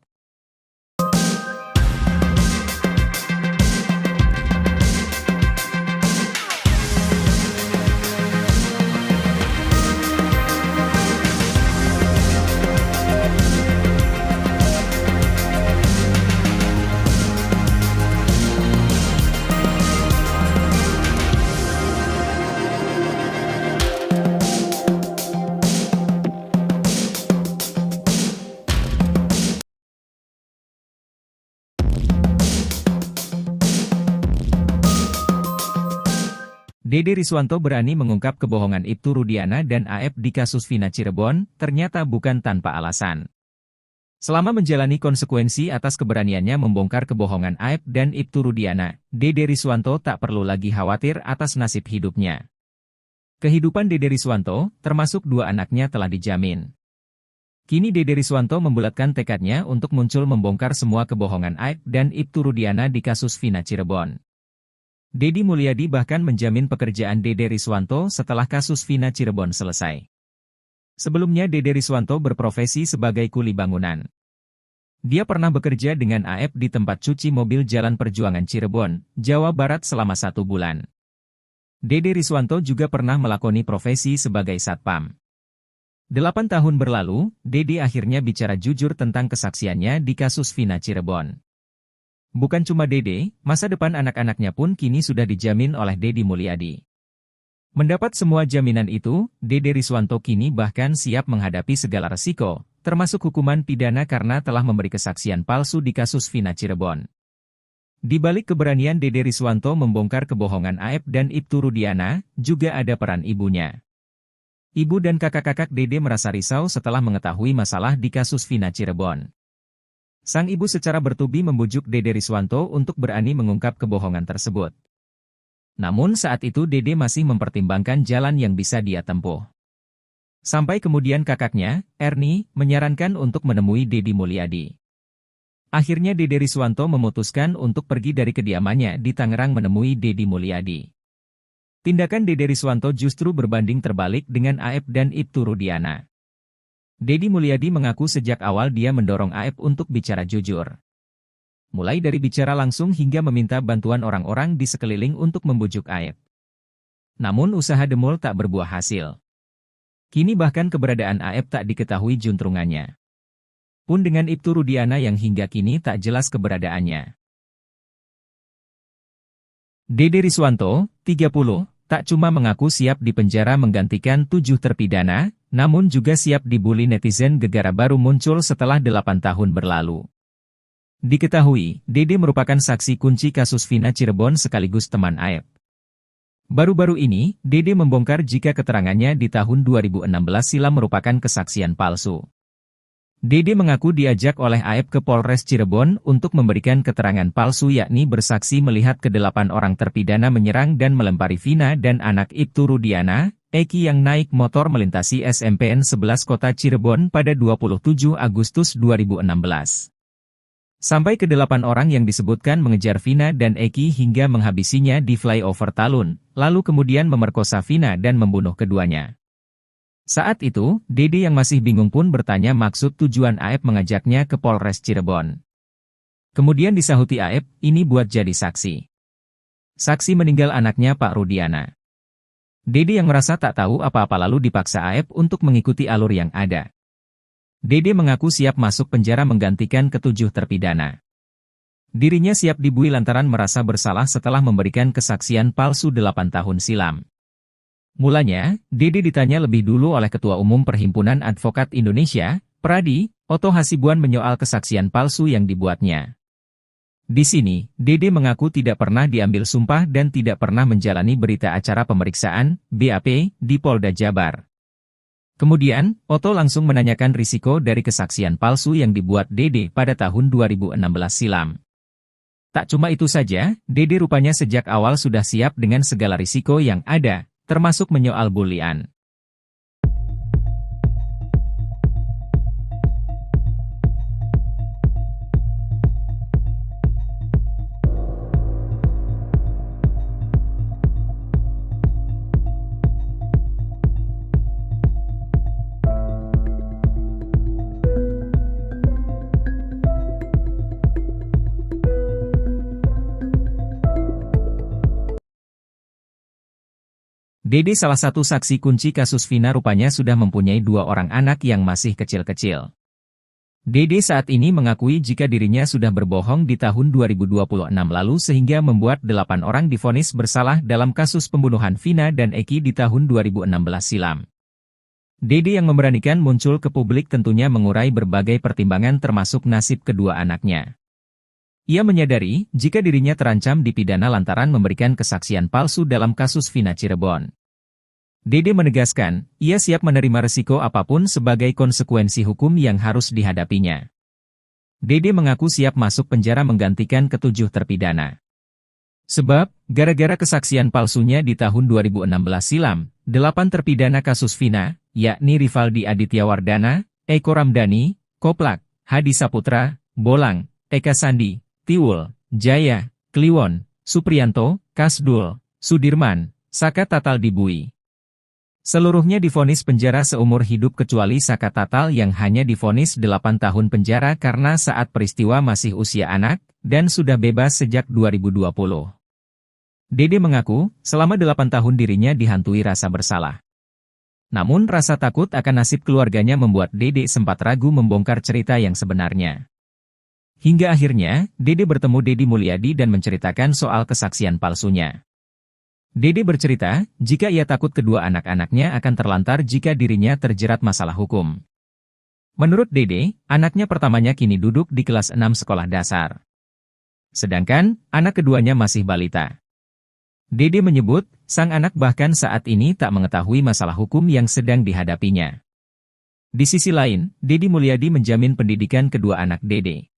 Dede Riswanto berani mengungkap kebohongan Ibtu Rudiana dan Aep di kasus Vina Cirebon, ternyata bukan tanpa alasan. Selama menjalani konsekuensi atas keberaniannya membongkar kebohongan Aep dan Ibtu Rudiana, Dede Riswanto tak perlu lagi khawatir atas nasib hidupnya. Kehidupan Dede Riswanto, termasuk dua anaknya telah dijamin. Kini Dede Riswanto membulatkan tekadnya untuk muncul membongkar semua kebohongan Aep dan Ibtu Rudiana di kasus Vina Cirebon. Dedi Mulyadi bahkan menjamin pekerjaan Dede Riswanto setelah kasus Vina Cirebon selesai. Sebelumnya Dede Riswanto berprofesi sebagai kuli bangunan. Dia pernah bekerja dengan Aep di tempat cuci mobil Jalan Perjuangan Cirebon, Jawa Barat selama 1 bulan. Dede Riswanto juga pernah melakoni profesi sebagai satpam. 8 tahun berlalu, Dede akhirnya bicara jujur tentang kesaksiannya di kasus Vina Cirebon. Bukan cuma Dede, masa depan anak-anaknya pun kini sudah dijamin oleh Dedi Mulyadi. Mendapat semua jaminan itu, Dede Riswanto kini bahkan siap menghadapi segala resiko, termasuk hukuman pidana karena telah memberi kesaksian palsu di kasus Vina Cirebon. Di balik keberanian Dede Riswanto membongkar kebohongan Aep dan Ibtu Rudiana, juga ada peran ibunya. Ibu dan kakak-kakak Dede merasa risau setelah mengetahui masalah di kasus Vina Cirebon. Sang ibu secara bertubi membujuk Dede Riswanto untuk berani mengungkap kebohongan tersebut. Namun saat itu Dede masih mempertimbangkan jalan yang bisa dia tempuh. Sampai kemudian kakaknya, Erni, menyarankan untuk menemui Dedi Mulyadi. Akhirnya Dede Riswanto memutuskan untuk pergi dari kediamannya di Tangerang menemui Dedi Mulyadi. Tindakan Dede Riswanto justru berbanding terbalik dengan Aep dan Ibtu Rudiana. Dedi Mulyadi mengaku sejak awal dia mendorong Aep untuk bicara jujur. Mulai dari bicara langsung hingga meminta bantuan orang-orang di sekeliling untuk membujuk Aep. Namun usaha demul tak berbuah hasil. Kini bahkan keberadaan Aep tak diketahui juntrungannya. Pun dengan Ibtu Rudiana yang hingga kini tak jelas keberadaannya. Dede Riswanto, 30, tak cuma mengaku siap dipenjara menggantikan 7 terpidana, namun juga siap dibully netizen gegara baru muncul setelah 8 tahun berlalu. Diketahui, Dede merupakan saksi kunci kasus Vina Cirebon sekaligus teman Aep. Baru-baru ini, Dede membongkar jika keterangannya di tahun 2016 silam merupakan kesaksian palsu. Dede mengaku diajak oleh Aep ke Polres Cirebon untuk memberikan keterangan palsu yakni bersaksi melihat ke-8 orang terpidana menyerang dan melempari Vina dan anak Ibtu Rudiana, Eki yang naik motor melintasi SMPN 11 Kota Cirebon pada 27 Agustus 2016. Sampai ke-8 orang yang disebutkan mengejar Vina dan Eki hingga menghabisinya di flyover Talun, lalu kemudian memerkosa Vina dan membunuh keduanya. Saat itu, Dede yang masih bingung pun bertanya maksud tujuan Aep mengajaknya ke Polres Cirebon. Kemudian disahuti Aep, ini buat jadi saksi. Saksi meninggal anaknya Pak Rudiana. Dede yang merasa tak tahu apa-apa lalu dipaksa Aep untuk mengikuti alur yang ada. Dede mengaku siap masuk penjara menggantikan ke-7 terpidana. Dirinya siap dibui lantaran merasa bersalah setelah memberikan kesaksian palsu 8 tahun silam. Mulanya, Dede ditanya lebih dulu oleh Ketua Umum Perhimpunan Advokat Indonesia, Pradi, Oto Hasibuan menyoal kesaksian palsu yang dibuatnya. Di sini, Dede mengaku tidak pernah diambil sumpah dan tidak pernah menjalani berita acara pemeriksaan, BAP, di Polda Jabar. Kemudian, Oto langsung menanyakan risiko dari kesaksian palsu yang dibuat Dede pada tahun 2016 silam. Tak cuma itu saja, Dede rupanya sejak awal sudah siap dengan segala risiko yang ada, termasuk menyoal bulian. Dede salah satu saksi kunci kasus Vina rupanya sudah mempunyai 2 orang anak yang masih kecil-kecil. Dede saat ini mengakui jika dirinya sudah berbohong di tahun 2026 lalu sehingga membuat 8 orang divonis bersalah dalam kasus pembunuhan Vina dan Eki di tahun 2016 silam. Dede yang memberanikan muncul ke publik tentunya mengurai berbagai pertimbangan termasuk nasib kedua anaknya. Ia menyadari jika dirinya terancam dipidana lantaran memberikan kesaksian palsu dalam kasus Vina Cirebon. Dede menegaskan, ia siap menerima resiko apapun sebagai konsekuensi hukum yang harus dihadapinya. Dede mengaku siap masuk penjara menggantikan ke-7 terpidana. Sebab, gara-gara kesaksian palsunya di tahun 2016 silam, 8 terpidana kasus Vina, yakni Rivaldi Aditya Wardana, Eko Ramdhani, Koplak, Hadi Saputra, Bolang, Eka Sandi, Tiwul, Jaya, Kliwon, Supriyanto, Kasdul, Sudirman, Saka Tatal Dibui. Seluruhnya divonis penjara seumur hidup kecuali Saka Tatal yang hanya divonis 8 tahun penjara karena saat peristiwa masih usia anak, dan sudah bebas sejak 2020. Dede mengaku, selama 8 tahun dirinya dihantui rasa bersalah. Namun rasa takut akan nasib keluarganya membuat Dede sempat ragu membongkar cerita yang sebenarnya. Hingga akhirnya, Dede bertemu Deddy Mulyadi dan menceritakan soal kesaksian palsunya. Dede bercerita, jika ia takut kedua anak-anaknya akan terlantar jika dirinya terjerat masalah hukum. Menurut Dede, anaknya pertamanya kini duduk di kelas 6 sekolah dasar. Sedangkan, anak keduanya masih balita. Dede menyebut, sang anak bahkan saat ini tak mengetahui masalah hukum yang sedang dihadapinya. Di sisi lain, Deddy Mulyadi menjamin pendidikan kedua anak Dede.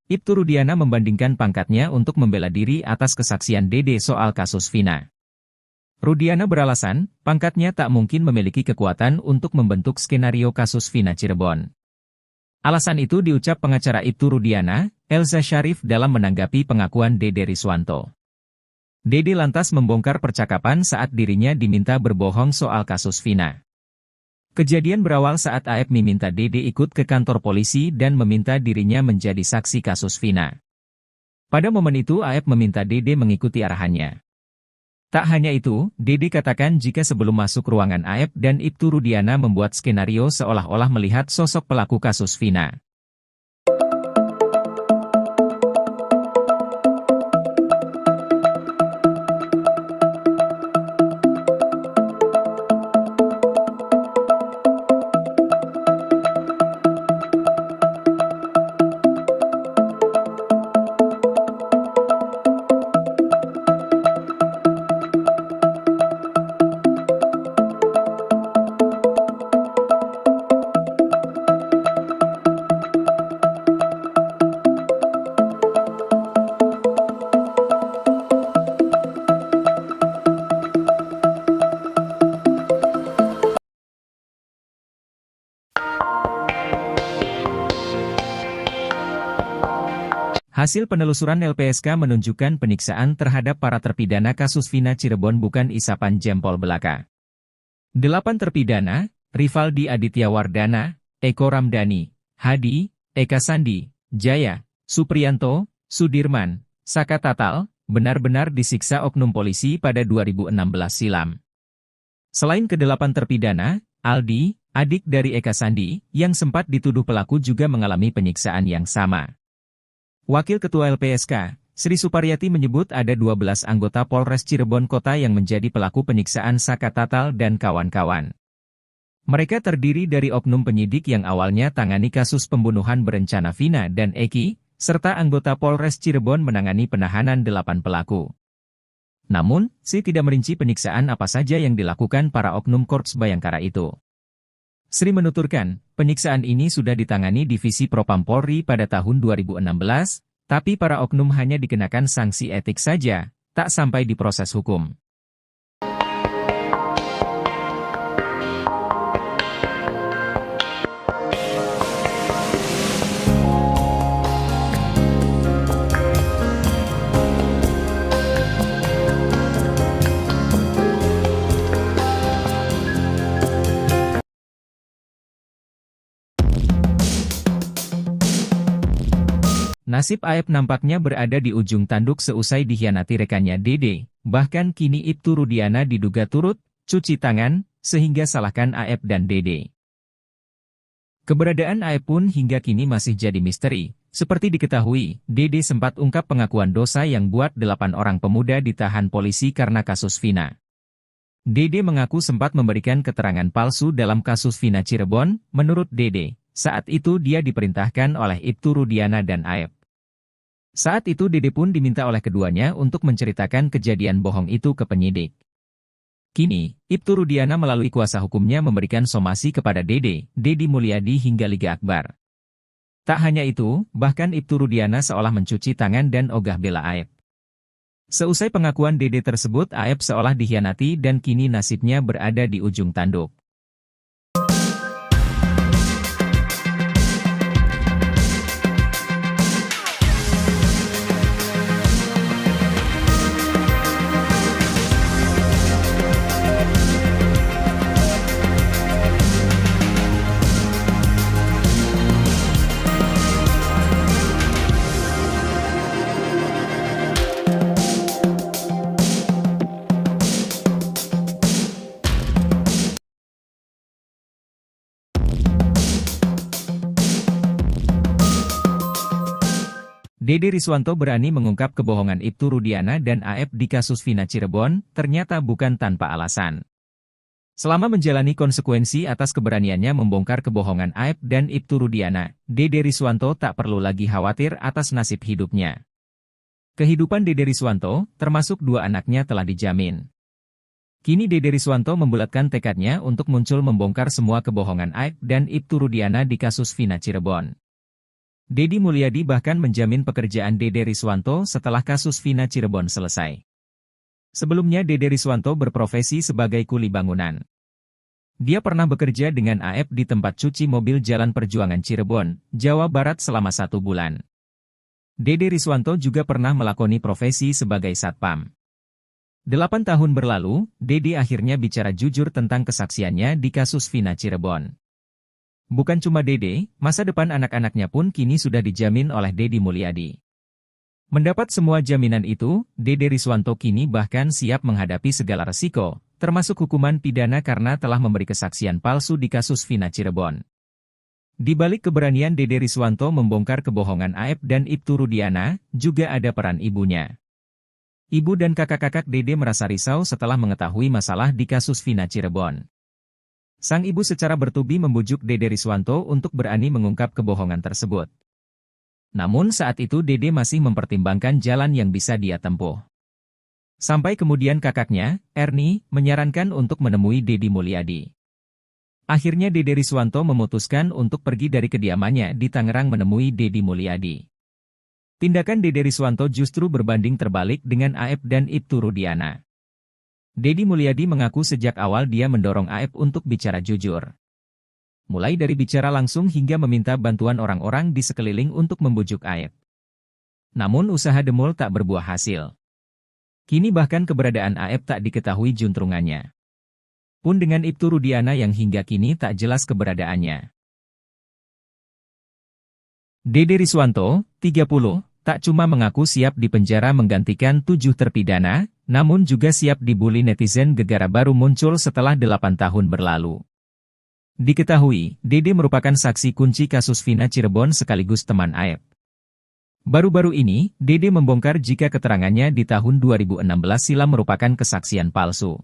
Ibtu Rudiana membandingkan pangkatnya untuk membela diri atas kesaksian Dede soal kasus Vina. Rudiana beralasan, pangkatnya tak mungkin memiliki kekuatan untuk membentuk skenario kasus Vina Cirebon. Alasan itu diucap pengacara Ibtu Rudiana, Elza Syarif dalam menanggapi pengakuan Dede Riswanto. Dede lantas membongkar percakapan saat dirinya diminta berbohong soal kasus Vina. Kejadian berawal saat AF meminta Dede ikut ke kantor polisi dan meminta dirinya menjadi saksi kasus Vina. Pada momen itu AF meminta Dede mengikuti arahannya. Tak hanya itu, Dede katakan jika sebelum masuk ruangan AF dan Ibtu Rudiana membuat skenario seolah-olah melihat sosok pelaku kasus Vina. Hasil penelusuran LPSK menunjukkan penyiksaan terhadap para terpidana kasus Vina Cirebon bukan isapan jempol belaka. 8 terpidana, Rivaldi Aditya Wardana, Eko Ramdhani, Hadi, Eka Sandi, Jaya, Supriyanto, Sudirman, Saka Tatal, benar-benar disiksa oknum polisi pada 2016 silam. Selain ke-8 terpidana, Aldi, adik dari Eka Sandi, yang sempat dituduh pelaku juga mengalami penyiksaan yang sama. Wakil Ketua LPSK, Sri Suparyati menyebut ada 12 anggota Polres Cirebon Kota yang menjadi pelaku penyiksaan Saka Tatal dan kawan-kawan. Mereka terdiri dari oknum penyidik yang awalnya tangani kasus pembunuhan berencana Vina dan Eki, serta anggota Polres Cirebon menangani penahanan 8 pelaku. Namun, Sri tidak merinci penyiksaan apa saja yang dilakukan para oknum Korps Bayangkara itu. Sri menuturkan, penyiksaan ini sudah ditangani Divisi Propam Polri pada tahun 2016, tapi para oknum hanya dikenakan sanksi etik saja, tak sampai diproses hukum. Nasib Aep nampaknya berada di ujung tanduk seusai dikhianati rekannya Dede, bahkan kini Ibtu Rudiana diduga turut cuci tangan, sehingga salahkan Aep dan Dede. Keberadaan Aep pun hingga kini masih jadi misteri. Seperti diketahui, Dede sempat ungkap pengakuan dosa yang buat 8 orang pemuda ditahan polisi karena kasus Vina. Dede mengaku sempat memberikan keterangan palsu dalam kasus Vina Cirebon. Menurut Dede, saat itu dia diperintahkan oleh Ibtu Rudiana dan Aep. Saat itu Dede pun diminta oleh keduanya untuk menceritakan kejadian bohong itu ke penyidik. Kini, Ibtu Rudiana melalui kuasa hukumnya memberikan somasi kepada Dede, Dedi Mulyadi hingga Liga Akbar. Tak hanya itu, bahkan Ibtu Rudiana seolah mencuci tangan dan ogah bela Aep. Seusai pengakuan Dede tersebut, Aep seolah dikhianati dan kini nasibnya berada di ujung tanduk. Dede Riswanto berani mengungkap kebohongan Ibtu Rudiana dan Aep di kasus Vina Cirebon, ternyata bukan tanpa alasan. Selama menjalani konsekuensi atas keberaniannya membongkar kebohongan Aep dan Ibtu Rudiana, Dede Riswanto tak perlu lagi khawatir atas nasib hidupnya. Kehidupan Dede Riswanto, termasuk 2 anaknya telah dijamin. Kini Dede Riswanto membulatkan tekadnya untuk muncul membongkar semua kebohongan Aep dan Ibtu Rudiana di kasus Vina Cirebon. Dedi Mulyadi bahkan menjamin pekerjaan Dede Riswanto setelah kasus Vina Cirebon selesai. Sebelumnya Dede Riswanto berprofesi sebagai kuli bangunan. Dia pernah bekerja dengan Aep di tempat cuci mobil Jalan Perjuangan Cirebon, Jawa Barat selama 1 bulan. Dede Riswanto juga pernah melakoni profesi sebagai satpam. 8 tahun berlalu, Dede akhirnya bicara jujur tentang kesaksiannya di kasus Vina Cirebon. Bukan cuma Dede, masa depan anak-anaknya pun kini sudah dijamin oleh Dedi Mulyadi. Mendapat semua jaminan itu, Dede Riswanto kini bahkan siap menghadapi segala resiko, termasuk hukuman pidana karena telah memberi kesaksian palsu di kasus Vina Cirebon. Di balik keberanian Dede Riswanto membongkar kebohongan Aep dan Ibtu Rudiana, juga ada peran ibunya. Ibu dan kakak-kakak Dede merasa risau setelah mengetahui masalah di kasus Vina Cirebon. Sang ibu secara bertubi membujuk Dede Riswanto untuk berani mengungkap kebohongan tersebut. Namun saat itu Dede masih mempertimbangkan jalan yang bisa dia tempuh. Sampai kemudian kakaknya, Erni, menyarankan untuk menemui Dedi Mulyadi. Akhirnya Dede Riswanto memutuskan untuk pergi dari kediamannya di Tangerang menemui Dedi Mulyadi. Tindakan Dede Riswanto justru berbanding terbalik dengan Aep dan Ibtu Rudiana. Dedi Mulyadi mengaku sejak awal dia mendorong Aep untuk bicara jujur. Mulai dari bicara langsung hingga meminta bantuan orang-orang di sekeliling untuk membujuk Aep. Namun usaha Demul tak berbuah hasil. Kini bahkan keberadaan Aep tak diketahui juntrungannya. Pun dengan Ibtu Rudiana yang hingga kini tak jelas keberadaannya. Dede Riswanto, 30, tak cuma mengaku siap dipenjara menggantikan 7 terpidana, namun juga siap dibully netizen gegara baru muncul setelah 8 tahun berlalu. Diketahui, Dede merupakan saksi kunci kasus Vina Cirebon sekaligus teman Aep. Baru-baru ini, Dede membongkar jika keterangannya di tahun 2016 silam merupakan kesaksian palsu.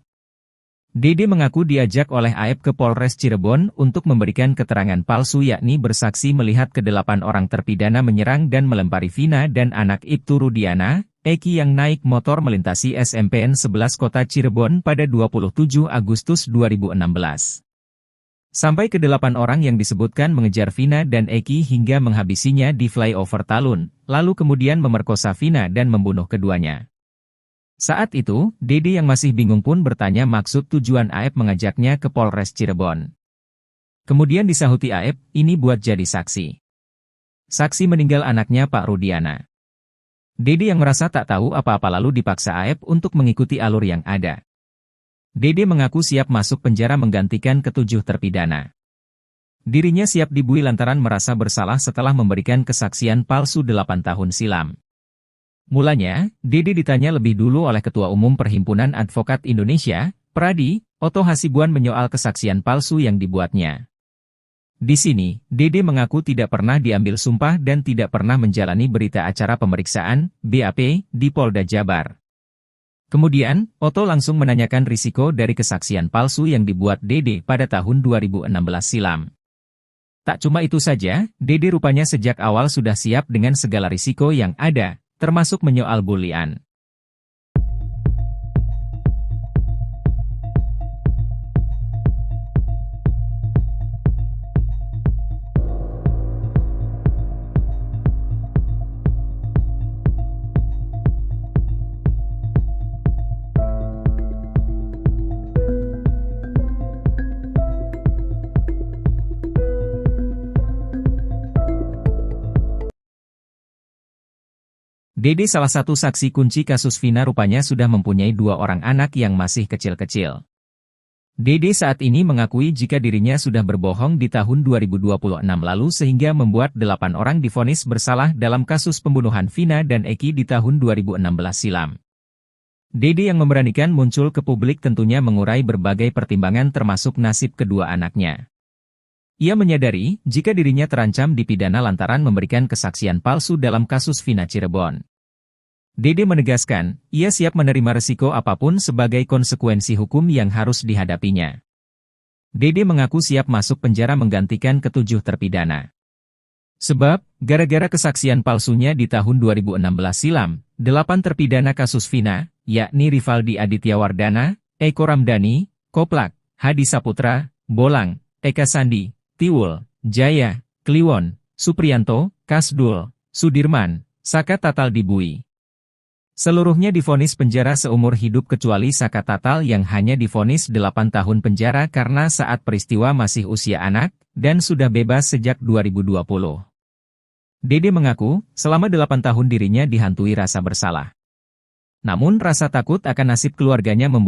Dede mengaku diajak oleh Aep ke Polres Cirebon untuk memberikan keterangan palsu yakni bersaksi melihat ke-8 orang terpidana menyerang dan melempari Vina dan anak Ibtu Rudiana, Eki yang naik motor melintasi SMPN 11 Kota Cirebon pada 27 Agustus 2016. Sampai ke-8 orang yang disebutkan mengejar Vina dan Eki hingga menghabisinya di flyover Talun, lalu kemudian memerkosa Vina dan membunuh keduanya. Saat itu, Dede yang masih bingung pun bertanya maksud tujuan Aep mengajaknya ke Polres Cirebon. Kemudian disahuti Aep, ini buat jadi saksi. Saksi meninggal anaknya Pak Rudiana. Dede yang merasa tak tahu apa-apa lalu dipaksa Aep untuk mengikuti alur yang ada. Dede mengaku siap masuk penjara menggantikan ke-7 terpidana. Dirinya siap dibui lantaran merasa bersalah setelah memberikan kesaksian palsu 8 tahun silam. Mulanya, Dede ditanya lebih dulu oleh Ketua Umum Perhimpunan Advokat Indonesia, Pradi, Oto Hasibuan menyoal kesaksian palsu yang dibuatnya. Di sini, Dede mengaku tidak pernah diambil sumpah dan tidak pernah menjalani berita acara pemeriksaan, BAP, di Polda Jabar. Kemudian, Oto langsung menanyakan risiko dari kesaksian palsu yang dibuat Dede pada tahun 2016 silam. Tak cuma itu saja, Dede rupanya sejak awal sudah siap dengan segala risiko yang ada, termasuk menyoal bulian. Dede salah satu saksi kunci kasus Vina rupanya sudah mempunyai 2 orang anak yang masih kecil-kecil. Dede saat ini mengakui jika dirinya sudah berbohong di tahun 2026 lalu sehingga membuat 8 orang divonis bersalah dalam kasus pembunuhan Vina dan Eki di tahun 2016 silam. Dede yang memberanikan muncul ke publik tentunya mengurai berbagai pertimbangan termasuk nasib kedua anaknya. Ia menyadari jika dirinya terancam dipidana lantaran memberikan kesaksian palsu dalam kasus Vina Cirebon. Dede menegaskan, ia siap menerima resiko apapun sebagai konsekuensi hukum yang harus dihadapinya. Dede mengaku siap masuk penjara menggantikan ke-7 terpidana. Sebab, gara-gara kesaksian palsunya di tahun 2016 silam, 8 terpidana kasus Vina, yakni Rivaldi Aditya Wardana, Eko Ramdhani, Koplak, Hadi Saputra, Bolang, Eka Sandi, Tiwul, Jaya, Kliwon, Supriyanto, Kasdul, Sudirman, Saka Tatal dibui. Seluruhnya divonis penjara seumur hidup kecuali Saka Tatal yang hanya divonis 8 tahun penjara karena saat peristiwa masih usia anak, dan sudah bebas sejak 2020. Dede mengaku, selama 8 tahun dirinya dihantui rasa bersalah. Namun rasa takut akan nasib keluarganya membuat